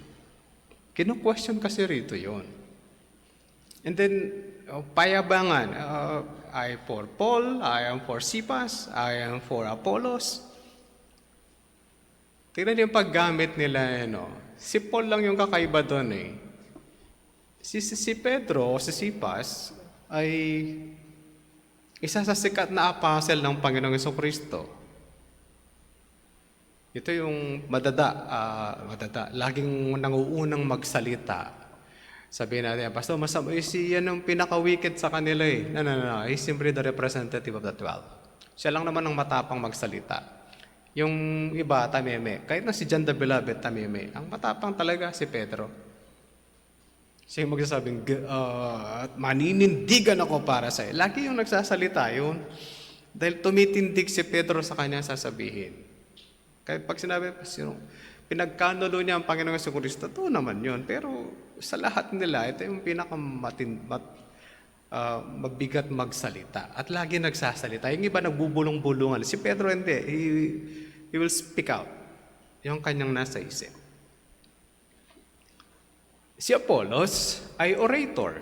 Kino-question kasi rito yon. And then, payabangan, I am for Paul, I am for Cephas, I am for Apollos. Tingnan yung paggamit nila, si Paul lang yung kakaiba doon eh. Si Pedro o si Cephas ay isa sa sikat na apostle ng Panginoong Jesucristo. Ito yung madada, laging nanguunang magsalita. Sabihin natin, Pastor, masama, yan ang pinaka-wicked sa kanila eh. No. He's simply the representative of the 12. Siya lang naman ang matapang magsalita. Yung iba, tameme. Kahit na si John the Beloved, tameme. Ang matapang talaga si Pedro. Siya yung magsasabing, maninindigan ako para sa'yo. Lagi yung nagsasalita yun. Dahil tumitindig si Pedro sa kanya sasabihin. Kaya pag sinabi, pinagkanulo niya ang Panginoong Jesucristo, ito naman yun. Pero sa lahat nila, ito yung mabigat magsalita. At lagi nagsasalita. Yung iba nagbubulong-bulungan. Si Pedro hindi. He will speak out. Yung kanyang nasa isip. Si Apollos ay orator.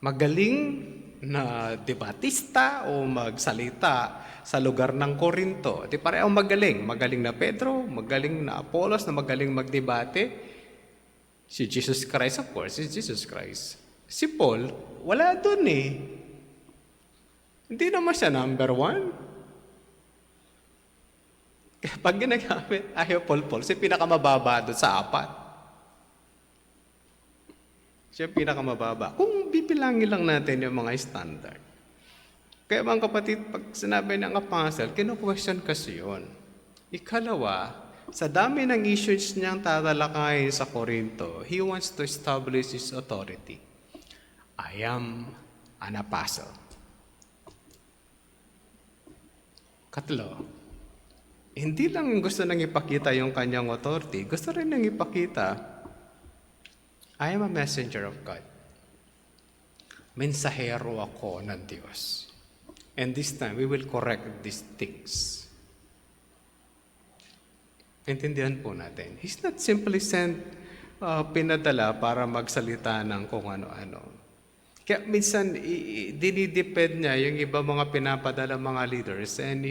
Magaling na debatista o magsalita sa lugar ng Korinto. Di parehong magaling. Magaling na Pedro, magaling na Apollos, na magaling magdebate. Si Jesus Christ, of course, si Jesus Christ. Si Paul, wala dun eh. Hindi naman siya number 1. Kaya pag ginagamit, ayaw Paul, siya pinakamababa doon sa 4. Siya pinakamababa. Kung bipilangin lang natin yung mga standard. Kaya mga kapatid, pag sinabi ng apostle, kino-question kasi yun. Ikalawa, sa dami ng issues niyang tatalakayin sa Korinto, he wants to establish his authority. I am an apostle. Katlo, hindi lang gusto nang ipakita yung kanyang authority, gusto rin nang ipakita, I am a messenger of God. Mensahero ako ng Diyos. And this time, we will correct these things. Intindihan po natin. He's not simply sent, pinadala para magsalita ng kung ano-ano. Kaya minsan, dinidepend niya yung iba mga pinapadala mga leaders and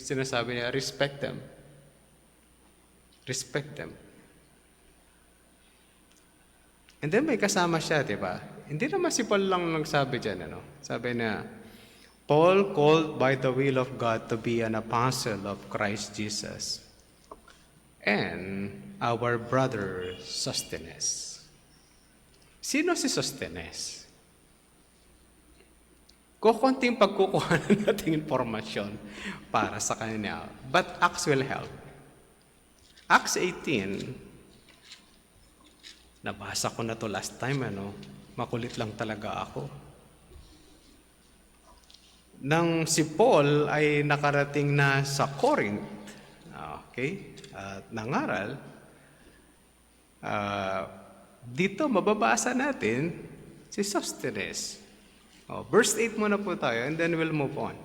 sinasabi niya, respect them. Respect them. And then may kasama siya, di ba? Hindi naman si Paul lang nagsabi dyan, Sabi niya, Paul called by the will of God to be an apostle of Christ Jesus and our brother Sosthenes. Sino si Sosthenes? Kukunting pagkukuha nating informasyon para sa kanya. But Acts will help. Acts 18, nabasa ko na to last time, makulit lang talaga ako. Nang si Paul ay nakarating na sa Corinth, at nangaral, dito mababasa natin si Sosthenes. Verse 8 muna po tayo and then we'll move on.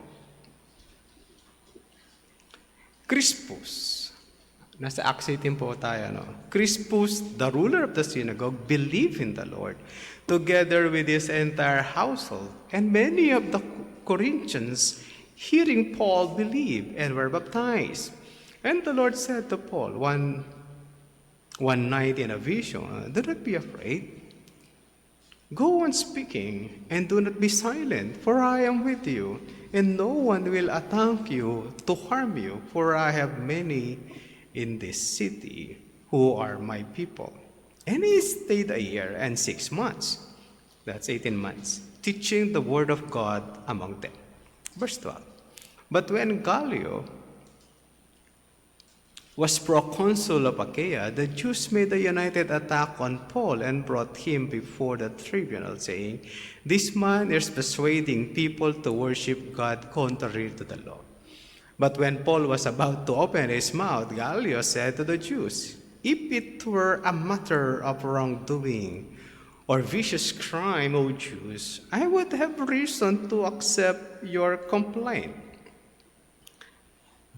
Crispus, nasa Acts 18 po tayo. Crispus, the ruler of the synagogue, believed in the Lord, together with his entire household. And many of the Corinthians, hearing Paul, believed and were baptized. And the Lord said to Paul one night in a vision, do not be afraid. Go on speaking, and do not be silent, for I am with you, and no one will attack you to harm you, for I have many in this city who are my people. And he stayed a year and 6 months, that's 18 months, teaching the word of God among them. Verse 12. But when Gallio was proconsul of Achaia, the Jews made a united attack on Paul and brought him before the tribunal, saying, this man is persuading people to worship God contrary to the law. But when Paul was about to open his mouth, Gallio said to the Jews, if it were a matter of wrongdoing or vicious crime, O Jews, I would have reason to accept your complaint.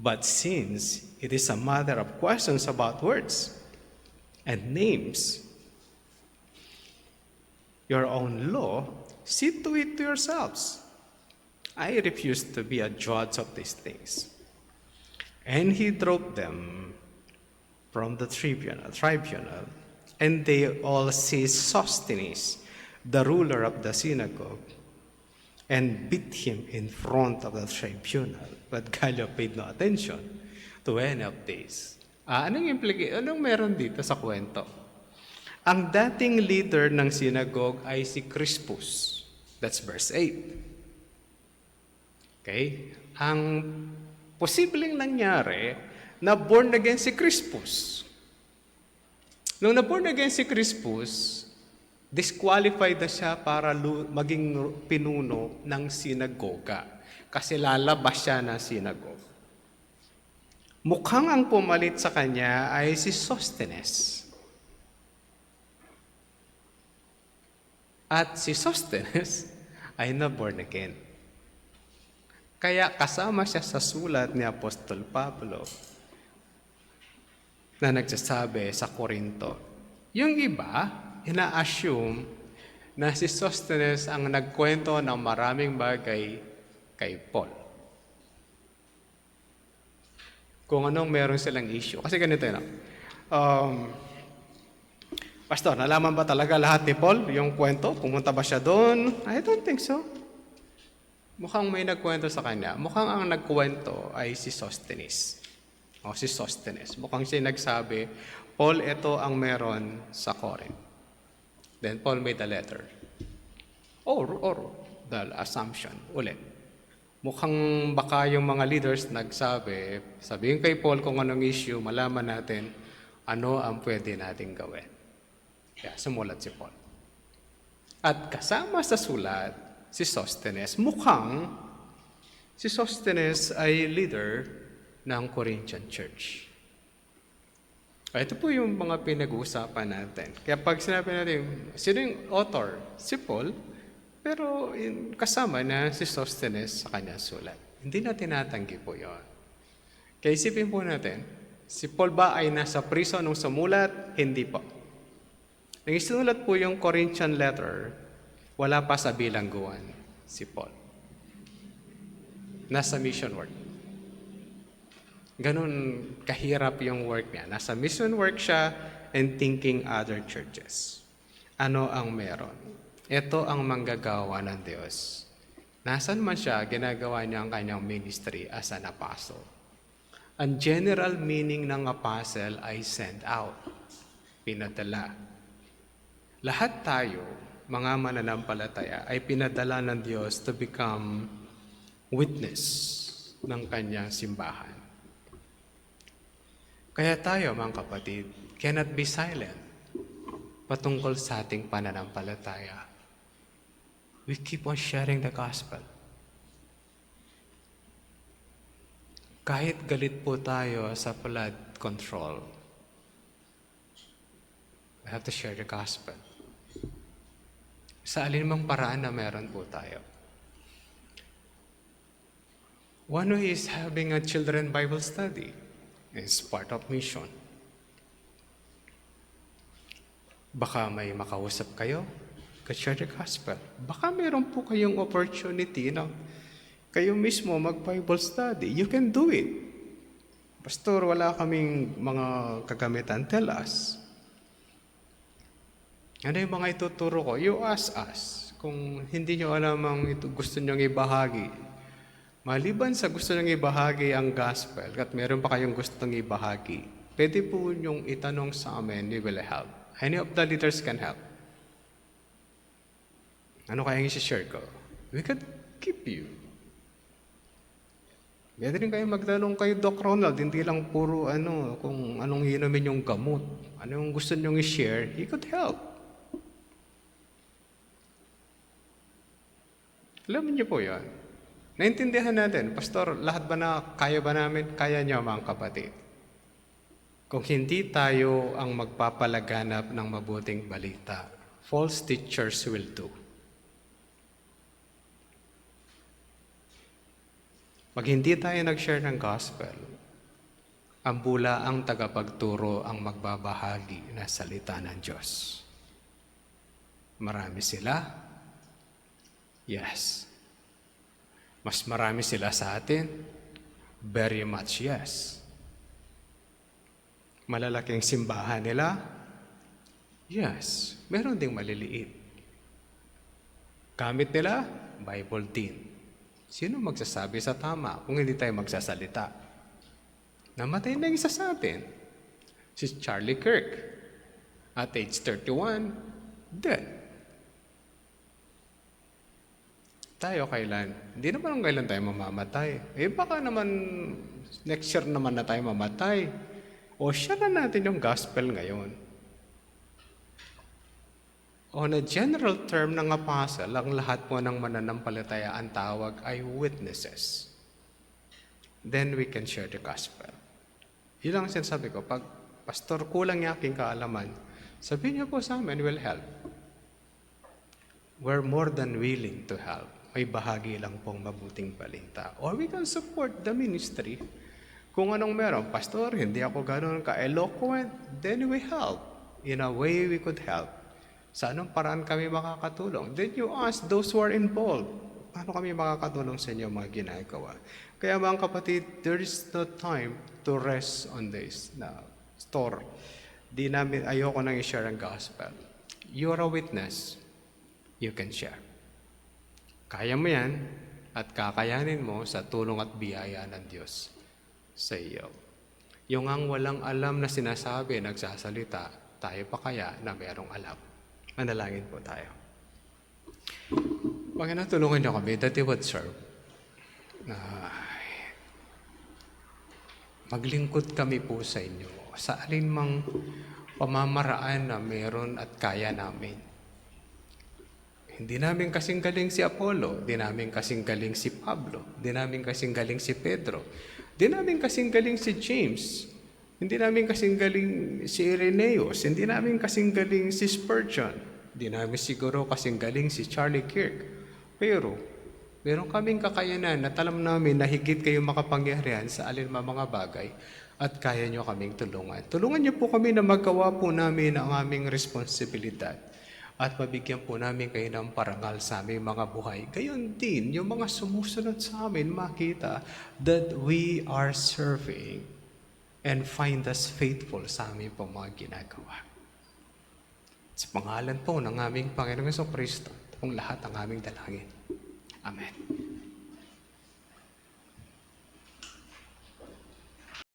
But since it is a matter of questions about words and names, your own law, see to it to yourselves. I refuse to be a judge of these things. And he drove them from the tribunal, and they all seized Sosthenes, the ruler of the synagogue, and beat him in front of the tribunal. But Gallio paid no attention to any of this. Anong meron dito sa kwento? Ang dating leader ng synagogue ay si Crispus. That's verse 8. Okay? Ang posibleng nangyari, na born again si Crispus. Nung na-born again si Crispus, disqualified na siya para maging pinuno ng sinagoga. Kasi lalabas siya ng sinagoga. Mukhang ang pumalit sa kanya ay si Sosthenes. At si Sosthenes ay na-born again. Kaya kasama siya sa sulat ni Apostol Pablo na nagsasabi sa Korinto. Yung iba, ina-assume na si Sosthenes ang nagkwento ng maraming bagay kay Paul. Kung anong meron silang issue. Kasi ganito yun. Pastor, nalaman ba talaga lahat ni Paul yung kwento? Pumunta ba siya doon? I don't think so. Mukhang may nagkwento sa kanya. Mukhang ang nagkwento ay si Sosthenes. Si Sosthenes. Mukhang siya nagsabi, Paul, ito ang meron sa Corinth. Then Paul made a letter. Or the assumption, ulit. Mukhang baka yung mga leaders nagsabi, sabihin kay Paul kung anong issue, malaman natin ano ang pwede nating gawin. Kaya sumulat si Paul. At kasama sa sulat, si Sosthenes, mukhang si Sosthenes ay leader ng Corinthian Church. Ito po yung mga pinag-uusapan natin. Kaya pag sinabi natin, sino yung author? Si Paul, pero kasama na si Sosthenes sa kanyang sulat. Hindi na tinatanggi po yun. Kaya isipin po natin, si Paul ba ay nasa prison nung sumulat? Hindi po. Nang isinulat po yung Corinthian letter, wala pa sa bilangguan si Paul. Nasa mission work. Ganun kahirap yung work niya. Nasa mission work siya and thinking other churches. Ano ang meron? Ito ang manggagawa ng Diyos. Nasaan man siya, ginagawa niya ang kanyang ministry as an apostle. Ang general meaning ng apostle ay send out, pinadala. Lahat tayo mga mananampalataya, ay pinadala ng Diyos to become witness ng kanyang simbahan. Kaya tayo, mga kapatid, cannot be silent patungkol sa ating pananampalataya. We keep on sharing the gospel. Kahit galit po tayo sa flood control, we have to share the gospel. Sa alinmang paraan na meron po tayo. One way is having a children Bible study. It's part of mission. Baka may makausap kayo, share the gospel. Baka meron po kayong opportunity na kayo mismo mag-Bible study. You can do it. Pastor, wala kaming mga kagamitan. Tell us. Ano yung mga ituturo ko? You ask us. Kung hindi nyo alam ang gusto nyong ibahagi, maliban sa gusto nyong ibahagi ang gospel at meron pa kayong gustong ibahagi, pwede po nyong itanong sa amin, we will help. Any of the leaders can help. Ano kaya yung isi-share ko? We could keep you. Pwede rin kayo magtanong kay Doc Ronald, hindi lang puro kung anong inumin yung gamot. Ano yung gusto nyong i-share, he could help. Alam niyo po yan. Naintindihan natin, Pastor, lahat ba kaya ba namin? Kaya niyo, mga kapatid. Kung hindi tayo ang magpapalaganap ng mabuting balita, false teachers will do. Pag hindi tayo nag-share ng gospel, ang bulaang tagapagturo ang magbabahagi na salita ng Diyos. Marami sila? Yes. Mas marami sila sa atin? Very much yes. Malalaking simbahan nila? Yes. Meron ding maliliit. Gamit nila? Bible din. Sino magsasabi sa tama kung hindi tayo magsasalita? Namatay na isa sa atin. Si Charlie Kirk. At age 31, dead. Tayo kailan? Hindi naman kailan tayo mamamatay. Baka naman next year naman na tayo mamatay. O share na natin yung gospel ngayon. On a general term ng apostle, ang lahat po ng mananampalataya ang tawag ay witnesses. Then we can share the gospel. Yun lang sinasabi ko, pag pastor kulang yung aking kaalaman, sabihin niyo po sa amin, we'll help. We're more than willing to help. May bahagi lang pong mabuting balita. Or we can support the ministry. Kung anong meron, Pastor, hindi ako gano'n ka-eloquent, then we help. In a way, we could help. Sa anong paraan kami makakatulong? Then you ask those who are involved, paano kami makakatulong sa inyo mga ginagawa? Kaya mga kapatid, there is no time to rest on this store. Ayoko nang i-share ang gospel. You are a witness. You can share. Kaya mo yan at kakayanin mo sa tulong at biyaya ng Diyos sa iyo. Yung ang walang alam na sinasabi, nagsasalita, tayo pa kaya na merong alam? Manalangin po tayo. Panginoon, tulungan niyo kami that you would serve. Maglingkod kami po sa inyo sa alinmang pamamaraan na meron at kaya namin. Hindi namin kasing galing si Apollo, hindi namin kasing galing si Pablo, hindi namin kasing galing si Pedro, hindi namin kasing galing si James, hindi namin kasing galing si Irenaeus, hindi namin kasing galing si Spurgeon, hindi namin siguro kasing galing si Charlie Kirk. Pero, meron kaming kakayanan na alam namin na higit kayo makapangyarihan sa alinmang mga bagay at kaya nyo kaming tulungan. Tulungan nyo po kami na magawa po namin ang aming responsibilidad. At mabigyan po namin kayo ng parangal sa aming mga buhay. Gayon din, yung mga sumusunod sa amin, makita that we are serving and find us faithful sa aming po mga ginagawa. Sa pangalan po ng aming Panginoong Jesucristo, kung lahat ang aming dalangin. Amen.